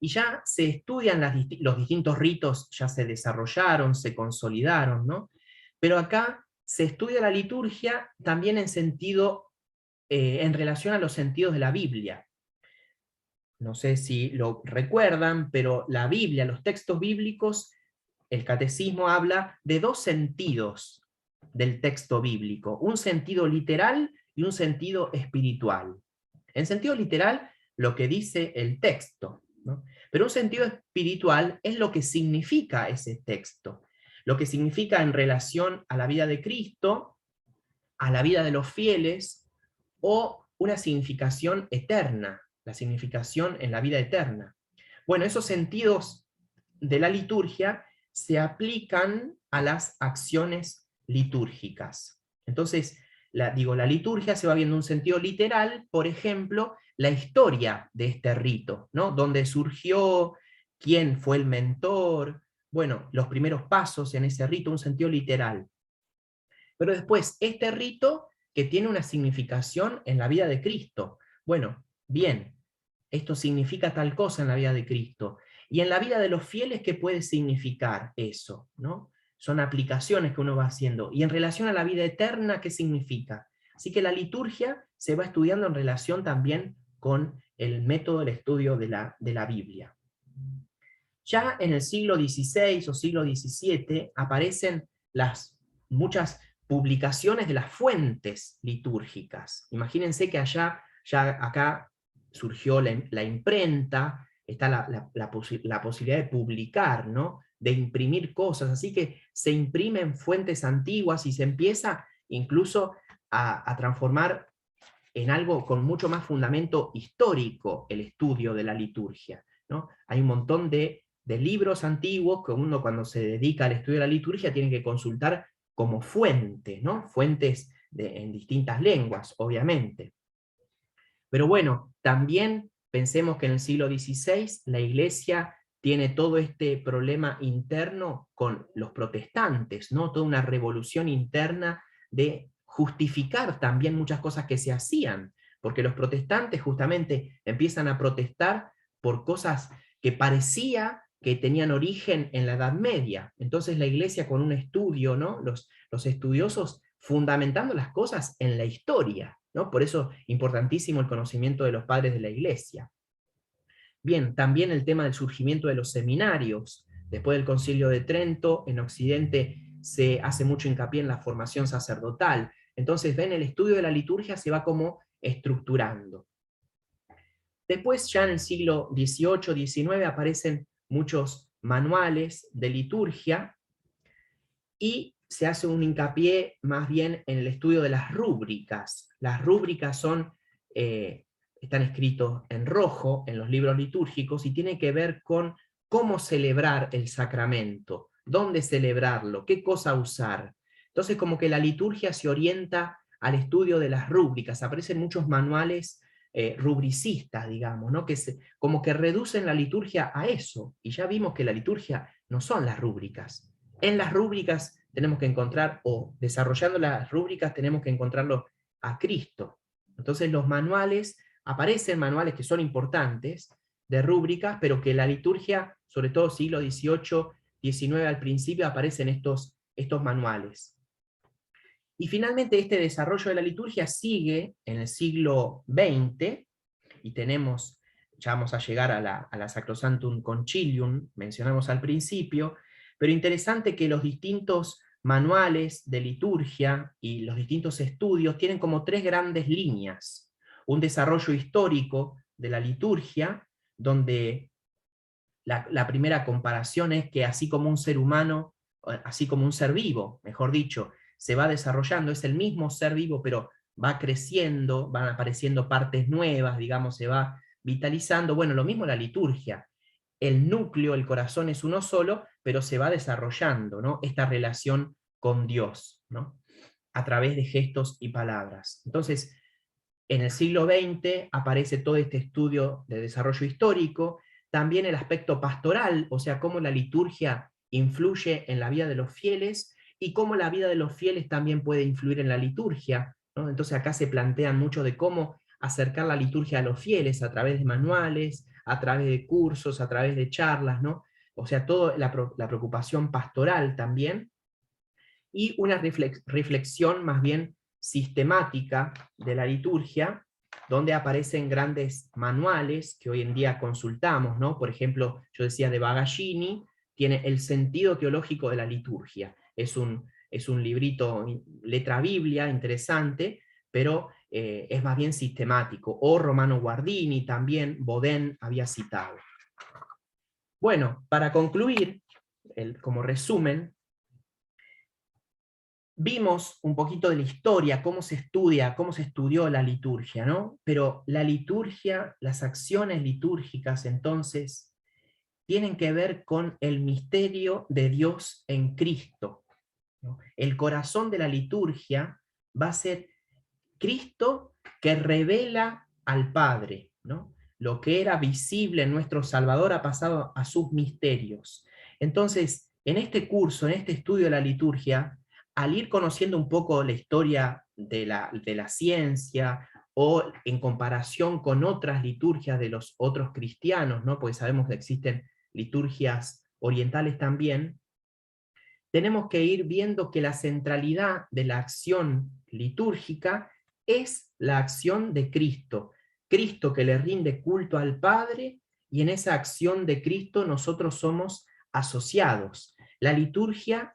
y ya se estudian los distintos ritos, ya se desarrollaron, se consolidaron, ¿no? Pero acá se estudia la liturgia también en relación a los sentidos de la Biblia. No sé si lo recuerdan, pero la Biblia, los textos bíblicos, el catecismo habla de dos sentidos del texto bíblico: un sentido literal y un sentido espiritual. En sentido literal, lo que dice el texto, ¿no? Pero un sentido espiritual es lo que significa ese texto, lo que significa en relación a la vida de Cristo, a la vida de los fieles, o una significación eterna, la significación en la vida eterna. Bueno, esos sentidos de la liturgia se aplican a las acciones litúrgicas. Entonces, la liturgia se va viendo un sentido literal, por ejemplo, la historia de este rito, ¿no? Dónde surgió, quién fue el mentor, bueno, los primeros pasos en ese rito, un sentido literal. Pero después, este rito que tiene una significación en la vida de Cristo. Bueno, bien, esto significa tal cosa en la vida de Cristo. Y en la vida de los fieles, ¿qué puede significar eso? ¿No? Son aplicaciones que uno va haciendo. Y en relación a la vida eterna, ¿qué significa? Así que la liturgia se va estudiando en relación también con el método del estudio de la Biblia. Ya en el siglo XVI o siglo XVII aparecen muchas publicaciones de las fuentes litúrgicas. Imagínense que acá surgió la imprenta, está la posibilidad de publicar, ¿no? De imprimir cosas, así que se imprimen fuentes antiguas y se empieza incluso a transformar en algo con mucho más fundamento histórico el estudio de la liturgia, ¿no? Hay un montón de libros antiguos que uno, cuando se dedica al estudio de la liturgia, tiene que consultar como fuente, ¿no? Fuentes en distintas lenguas, obviamente. Pero bueno, también pensemos que en el siglo XVI la Iglesia tiene todo este problema interno con los protestantes, ¿no? Toda una revolución interna de justificar también muchas cosas que se hacían, porque los protestantes justamente empiezan a protestar por cosas que parecía que tenían origen en la Edad Media. Entonces la Iglesia, con un estudio, ¿no? Los estudiosos fundamentando las cosas en la historia, ¿no? Por eso importantísimo el conocimiento de los padres de la Iglesia. Bien, también el tema del surgimiento de los seminarios. Después del Concilio de Trento, en Occidente se hace mucho hincapié en la formación sacerdotal. Entonces, ven, el estudio de la liturgia se va como estructurando. Después, ya en el siglo XVIII, XIX, aparecen muchos manuales de liturgia y se hace un hincapié más bien en el estudio de las rúbricas. Las rúbricas son, están escritos en rojo en los libros litúrgicos y tienen que ver con cómo celebrar el sacramento, dónde celebrarlo, qué cosa usar. Entonces, como que la liturgia se orienta al estudio de las rúbricas. Aparecen muchos manuales rubricistas, digamos, ¿no? Como que reducen la liturgia a eso. Y ya vimos que la liturgia no son las rúbricas. En las rúbricas tenemos que encontrar, o desarrollando las rúbricas tenemos que encontrarlo a Cristo. Entonces los manuales, aparecen manuales que son importantes, de rúbricas, pero que la liturgia, sobre todo siglo XVIII, XIX al principio, aparecen estos manuales. Y finalmente este desarrollo de la liturgia sigue en el siglo XX, y tenemos, ya vamos a llegar a la Sacrosanctum Concilium, mencionamos al principio, pero interesante que los distintos manuales de liturgia y los distintos estudios tienen como tres grandes líneas. Un desarrollo histórico de la liturgia, donde la primera comparación es que así como un ser humano, así como un ser vivo, mejor dicho, se va desarrollando, es el mismo ser vivo, pero va creciendo, van apareciendo partes nuevas, digamos, se va vitalizando. Bueno, lo mismo la liturgia. El núcleo, el corazón es uno solo, pero se va desarrollando, ¿no? Esta relación con Dios, ¿no? A través de gestos y palabras. Entonces, en el siglo XX aparece todo este estudio de desarrollo histórico, también el aspecto pastoral, o sea, cómo la liturgia influye en la vida de los fieles y cómo la vida de los fieles también puede influir en la liturgia, ¿no? Entonces acá se plantean mucho de cómo acercar la liturgia a los fieles a través de manuales, a través de cursos, a través de charlas, ¿no? O sea, toda la preocupación pastoral también, y una reflexión más bien sistemática de la liturgia, donde aparecen grandes manuales que hoy en día consultamos, ¿no? Por ejemplo, yo decía de Bagallini, tiene El sentido teológico de la liturgia. Es un librito, letra biblia, interesante, pero es más bien sistemático. O Romano Guardini también, Bodin había citado. Bueno, para concluir, como resumen, vimos un poquito de la historia, cómo se estudia, cómo se estudió la liturgia, ¿no? Pero la liturgia, las acciones litúrgicas, entonces, tienen que ver con el misterio de Dios en Cristo, ¿no? El corazón de la liturgia va a ser Cristo que revela al Padre, ¿no? Lo que era visible en nuestro Salvador ha pasado a sus misterios. Entonces, en este curso, en este estudio de la liturgia, al ir conociendo un poco la historia de la ciencia, o en comparación con otras liturgias de los otros cristianos, ¿no? Porque sabemos que existen liturgias orientales también, tenemos que ir viendo que la centralidad de la acción litúrgica es la acción de Cristo. Cristo que le rinde culto al Padre, y en esa acción de Cristo nosotros somos asociados. La liturgia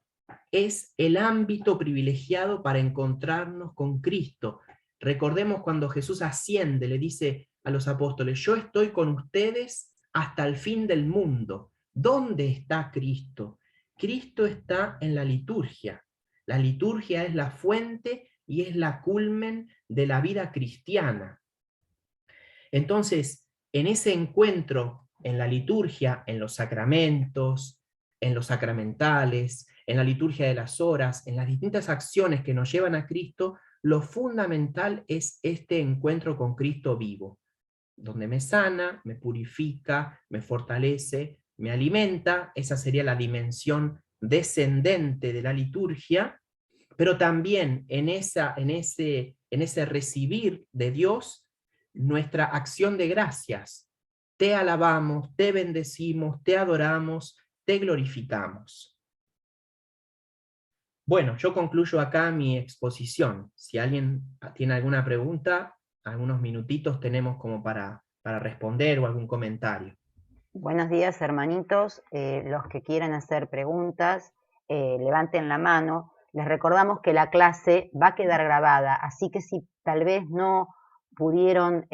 es el ámbito privilegiado para encontrarnos con Cristo. Recordemos cuando Jesús asciende, le dice a los apóstoles: yo estoy con ustedes hasta el fin del mundo. ¿Dónde está Cristo? Cristo está en la liturgia. La liturgia es la fuente y es la culmen de la vida cristiana. Entonces, en ese encuentro, en la liturgia, en los sacramentos, en los sacramentales, en la liturgia de las horas, en las distintas acciones que nos llevan a Cristo, lo fundamental es este encuentro con Cristo vivo, donde me sana, me purifica, me fortalece, me alimenta, esa sería la dimensión descendente de la liturgia, pero también en ese recibir de Dios, nuestra acción de gracias. Te alabamos, te bendecimos, te adoramos, te glorificamos. Bueno, yo concluyo acá mi exposición. Si alguien tiene alguna pregunta, algunos minutitos tenemos como para responder o algún comentario. Buenos días, hermanitos. Los que quieran hacer preguntas, levanten la mano. Les recordamos que la clase va a quedar grabada, así que si tal vez no pudieron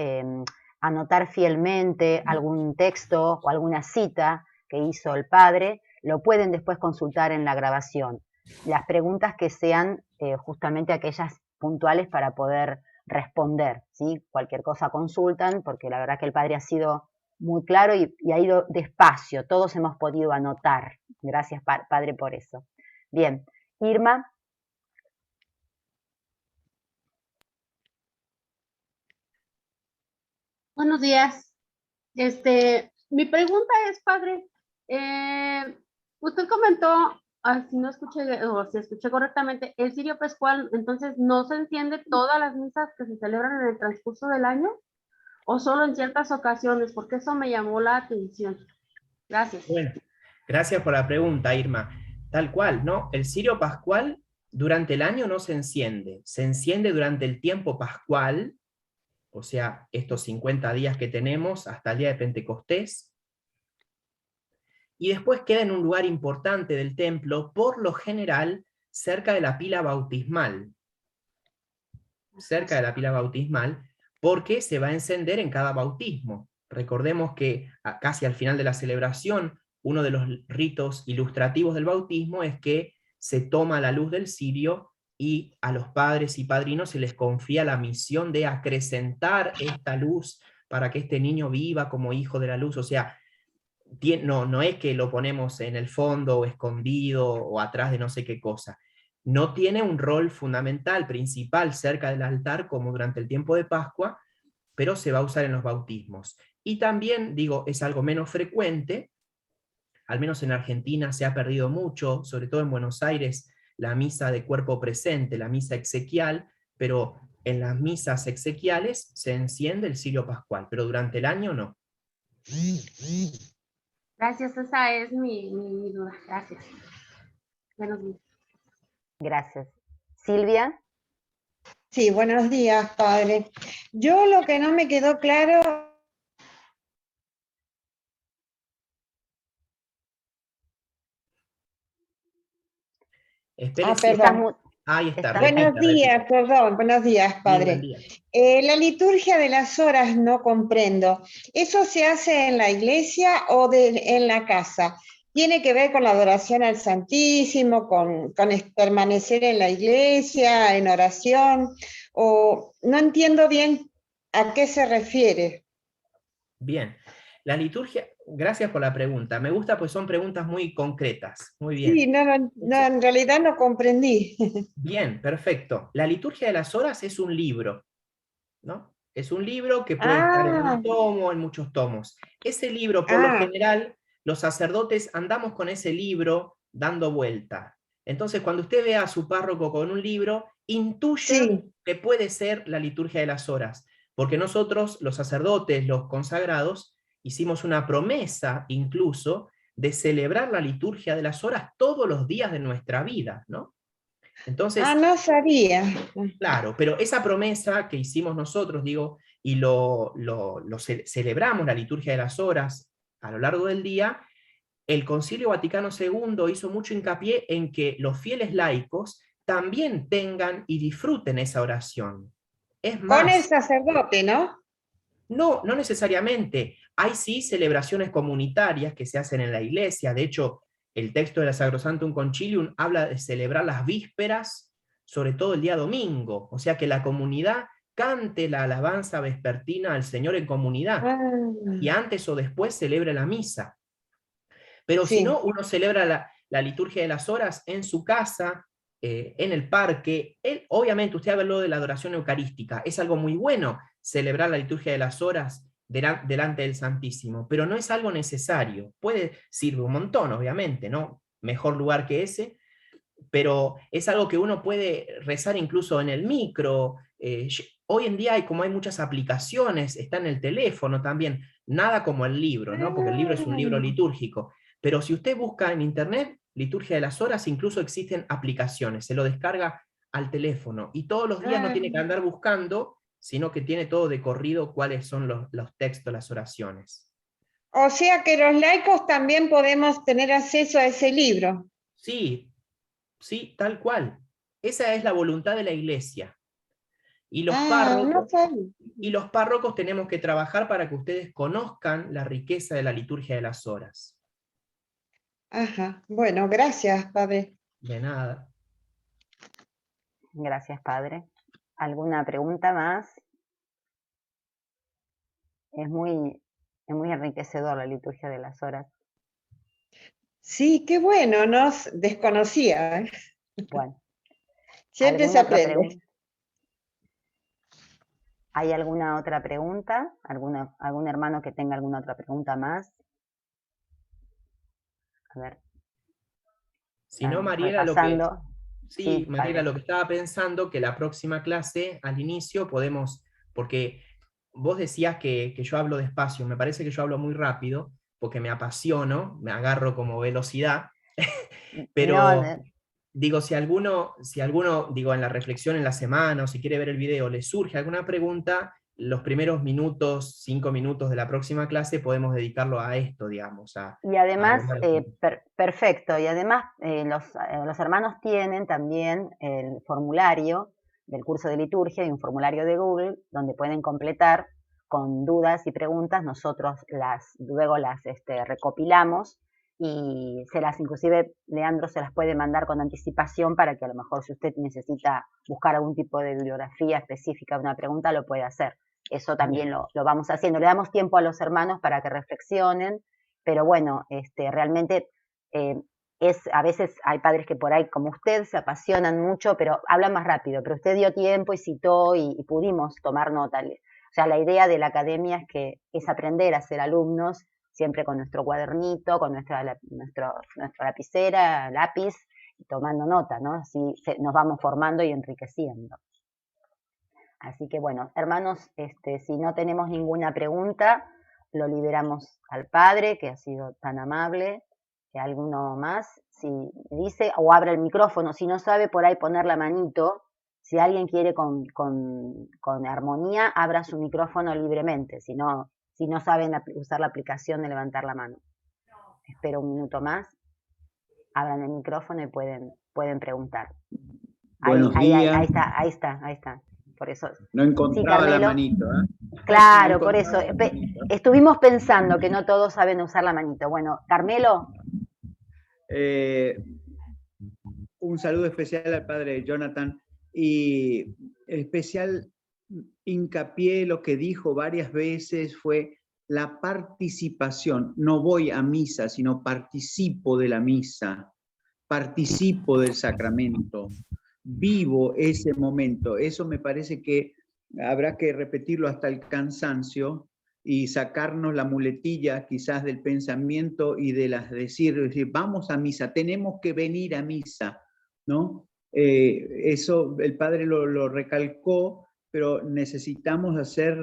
anotar fielmente algún texto o alguna cita que hizo el padre, lo pueden después consultar en la grabación. Las preguntas que sean justamente aquellas puntuales para poder responder, ¿sí? Cualquier cosa consultan, porque la verdad que el padre ha sido muy claro y ha ido despacio, todos hemos podido anotar. Gracias, padre, por eso. Bien, Irma. Buenos días. Mi pregunta es, padre, usted comentó, si no escuché, o si escuché correctamente, el cirio pascual, entonces, ¿no se enciende todas las misas que se celebran en el transcurso del año? ¿O solo en ciertas ocasiones? Porque eso me llamó la atención. Gracias. Bueno, gracias por la pregunta, Irma. Tal cual, ¿no? El cirio pascual durante el año no se enciende durante el tiempo pascual, o sea, estos 50 días que tenemos hasta el día de Pentecostés, y después queda en un lugar importante del templo, por lo general, cerca de la pila bautismal. Cerca de la pila bautismal, porque se va a encender en cada bautismo. Recordemos que casi al final de la celebración, uno de los ritos ilustrativos del bautismo es que se toma la luz del cirio y a los padres y padrinos se les confía la misión de acrecentar esta luz para que este niño viva como hijo de la luz. O sea, no es que lo ponemos en el fondo o escondido o atrás de no sé qué cosa. No tiene un rol fundamental, principal, cerca del altar como durante el tiempo de Pascua, pero se va a usar en los bautismos. Y también, digo, es algo menos frecuente, al menos en Argentina se ha perdido mucho, sobre todo en Buenos Aires, la misa de cuerpo presente, la misa exequial, pero en las misas exequiales se enciende el cirio pascual, pero durante el año no. Gracias, esa es mi duda. Gracias. Buenos días. Gracias. Silvia. Sí, buenos días, padre. Yo lo que no me quedó claro... Perdón. Ahí está. Buenos días, perdón, buenos días, padre. La liturgia de las horas no comprendo. ¿Eso se hace en la iglesia o en la casa? ¿Tiene que ver con la adoración al Santísimo, con permanecer en la iglesia, en oración? O no entiendo bien a qué se refiere. Bien. La liturgia, gracias por la pregunta. Me gusta, pues son preguntas muy concretas. Muy bien. Sí, en realidad no comprendí. Bien, perfecto. La liturgia de las horas es un libro, ¿no? Es un libro que puede estar en un tomo, en muchos tomos. Ese libro, por lo general, los sacerdotes andamos con ese libro dando vuelta. Entonces, cuando usted ve a su párroco con un libro, intuya que puede ser la liturgia de las horas. Porque nosotros, los sacerdotes, los consagrados, hicimos una promesa incluso de celebrar la liturgia de las horas todos los días de nuestra vida, ¿no? Entonces, no sabía. Claro, pero esa promesa que hicimos nosotros, digo, y lo celebramos, la liturgia de las horas, a lo largo del día, el Concilio Vaticano II hizo mucho hincapié en que los fieles laicos también tengan y disfruten esa oración. Es más, con el sacerdote, ¿no? No, no necesariamente. Hay sí celebraciones comunitarias que se hacen en la iglesia. De hecho, el texto de la Sacrosanctum Concilium habla de celebrar las vísperas, sobre todo el día domingo. O sea, que la comunidad cante la alabanza vespertina al Señor en comunidad. Y antes o después celebre la misa. Pero si no, uno celebra la liturgia de las horas en su casa, en el parque. Obviamente, usted habló de la adoración eucarística. Es algo muy bueno celebrar la liturgia de las horas delante del Santísimo, pero no es algo necesario. Sirve un montón, obviamente, ¿no? Mejor lugar que ese, pero es algo que uno puede rezar incluso en el micro. Hoy en día como hay muchas aplicaciones, está en el teléfono también, nada como el libro, ¿no? Porque el libro es un libro litúrgico. Pero si usted busca en internet, liturgia de las horas, incluso existen aplicaciones, se lo descarga al teléfono y todos los días no tiene que andar buscando, sino que tiene todo de corrido cuáles son los textos, las oraciones. O sea que los laicos también podemos tener acceso a ese libro. Sí, sí, tal cual. Esa es la voluntad de la Iglesia. Y los No sabía. y los párrocos tenemos que trabajar para que ustedes conozcan la riqueza de la liturgia de las horas. Ajá, bueno, gracias, padre. De nada. Gracias, padre. ¿Alguna pregunta más? Es muy enriquecedor la liturgia de las horas. Sí, qué bueno, nos desconocía. Bueno. Siempre se aprende. ¿Hay alguna otra pregunta? ¿Algún hermano que tenga alguna otra pregunta más? A ver. Si no, Mariela, Sí, Mariela, lo que estaba pensando, que la próxima clase, al inicio, podemos, porque vos decías que yo hablo despacio, me parece que yo hablo muy rápido, porque me apasiono, me agarro como velocidad, pero no, digo, si alguno, digo, en la reflexión en la semana, o si quiere ver el video, le surge alguna pregunta, los primeros minutos, 5 minutos de la próxima clase, podemos dedicarlo a esto, digamos. Y además, perfecto, y además los hermanos tienen también el formulario del curso de liturgia y un formulario de Google donde pueden completar con dudas y preguntas. Nosotros luego las recopilamos y inclusive Leandro se las puede mandar con anticipación para que a lo mejor si usted necesita buscar algún tipo de bibliografía específica de una pregunta, lo puede hacer. Eso también lo vamos haciendo. Le damos tiempo a los hermanos para que reflexionen, pero bueno, realmente a veces hay padres que por ahí, como usted, se apasionan mucho, pero hablan más rápido, pero usted dio tiempo y citó y pudimos tomar nota. O sea, la idea de la academia es aprender a ser alumnos, siempre con nuestro cuadernito, con nuestra lapicera, lápiz, tomando nota, ¿no? Así nos vamos formando y enriqueciendo. Así que bueno, hermanos, si no tenemos ninguna pregunta, lo liberamos al padre, que ha sido tan amable. ¿Alguno más? Si dice, o abre el micrófono, si no sabe por ahí poner la manito, si alguien quiere con armonía, abra su micrófono libremente, si no saben usar la aplicación de levantar la mano. Espero un minuto más, abran el micrófono y pueden preguntar. Ahí está. Por eso. No encontraba la manito, ¿eh? Claro, por eso. Estuvimos pensando que no todos saben usar la manito. Bueno, Carmelo. Un saludo especial al padre Jonathan y especial hincapié, lo que dijo varias veces fue la participación. No voy a misa, sino participo de la misa, participo del sacramento, vivo ese momento. Eso me parece que habrá que repetirlo hasta el cansancio y sacarnos la muletilla quizás del pensamiento y de decir, vamos a misa, tenemos que venir a misa, ¿no? Eso el padre lo recalcó, pero necesitamos hacer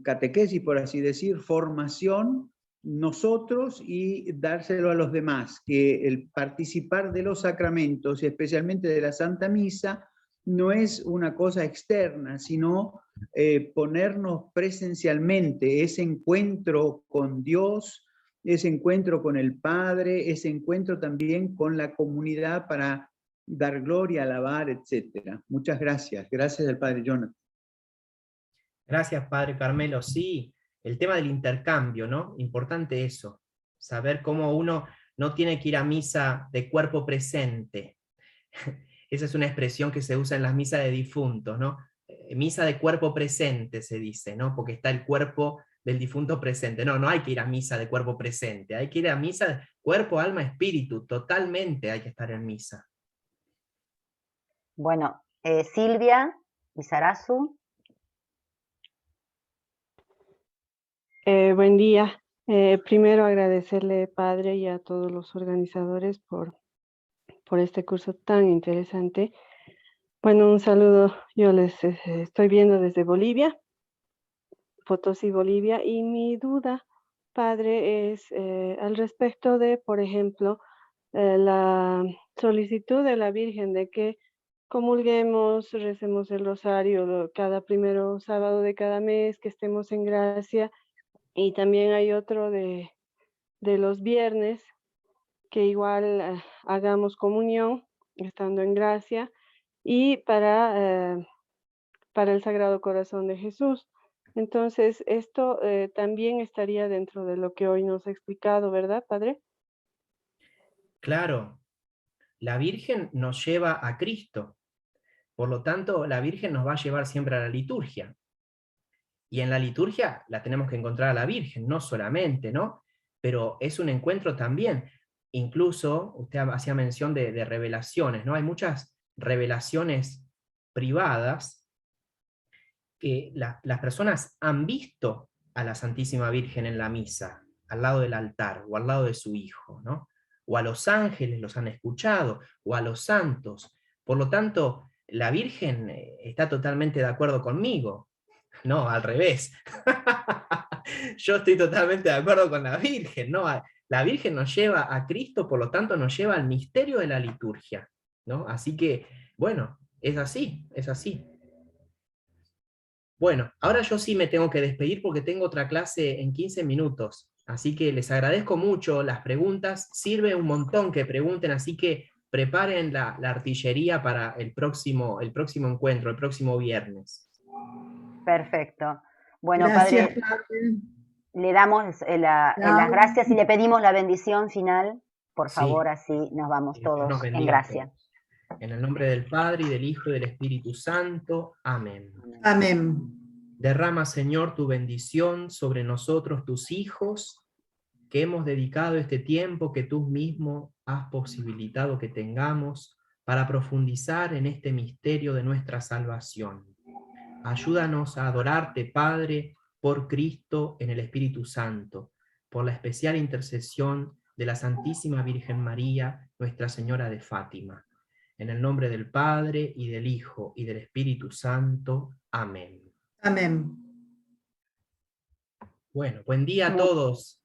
catequesis, por así decir, formación nosotros y dárselo a los demás, que el participar de los sacramentos y especialmente de la Santa Misa no es una cosa externa, sino ponernos presencialmente, ese encuentro con Dios, ese encuentro con el Padre, ese encuentro también con la comunidad para dar gloria, alabar, etc. Muchas gracias. Gracias al Padre Jonathan. Gracias, Padre Carmelo. Sí, el tema del intercambio, ¿no? Importante eso, saber cómo uno no tiene que ir a misa de cuerpo presente. Esa es una expresión que se usa en las misas de difuntos, ¿no? Misa de cuerpo presente se dice, ¿no? Porque está el cuerpo del difunto presente. No hay que ir a misa de cuerpo presente, hay que ir a misa de cuerpo, alma, espíritu, totalmente hay que estar en misa. Bueno, Silvia Izarazu. Buen día. Primero agradecerle, Padre, y a todos los organizadores por este curso tan interesante. Bueno, un saludo. Yo les estoy viendo desde Bolivia, Potosí, Bolivia, y mi duda, Padre, es al respecto de, por ejemplo, la solicitud de la Virgen de que comulguemos, recemos el rosario cada primero sábado de cada mes, que estemos en gracia, y también hay otro de los viernes, que igual hagamos comunión estando en gracia, y para el Sagrado Corazón de Jesús. Entonces, esto también estaría dentro de lo que hoy nos ha explicado, ¿verdad, Padre? Claro, la Virgen nos lleva a Cristo, por lo tanto, la Virgen nos va a llevar siempre a la liturgia. Y en la liturgia la tenemos que encontrar a la Virgen, no solamente, ¿no? Pero es un encuentro también. Incluso, usted hacía mención de revelaciones, ¿no? Hay muchas revelaciones privadas que las personas han visto a la Santísima Virgen en la misa, al lado del altar, o al lado de su hijo, ¿no? O a los ángeles los han escuchado, o a los santos. Por lo tanto, la Virgen está totalmente de acuerdo conmigo. No, al revés. Yo estoy totalmente de acuerdo con la Virgen, ¿no? La Virgen nos lleva a Cristo, por lo tanto nos lleva al misterio de la liturgia, ¿no? Así que, bueno, es así, es así. Bueno, ahora yo sí me tengo que despedir porque tengo otra clase en 15 minutos, así que les agradezco mucho las preguntas, sirve un montón que pregunten, así que preparen la artillería para el próximo encuentro, el próximo viernes. Perfecto. Bueno, Gracias, Padre, le damos las gracias y le pedimos la bendición final. Por favor, Sí, así nos vamos que Dios nos todos en bendiga a gracia. todos. En el nombre del Padre, y del Hijo, y del Espíritu Santo. Amén. Amén. Derrama, Señor, tu bendición sobre nosotros, tus hijos, que hemos dedicado este tiempo que tú mismo has posibilitado que tengamos para profundizar en este misterio de nuestra salvación. Ayúdanos a adorarte, Padre, por Cristo en el Espíritu Santo, por la especial intercesión de la Santísima Virgen María, Nuestra Señora de Fátima. En el nombre del Padre, y del Hijo, y del Espíritu Santo. Amén. Amén. Bueno, buen día a todos.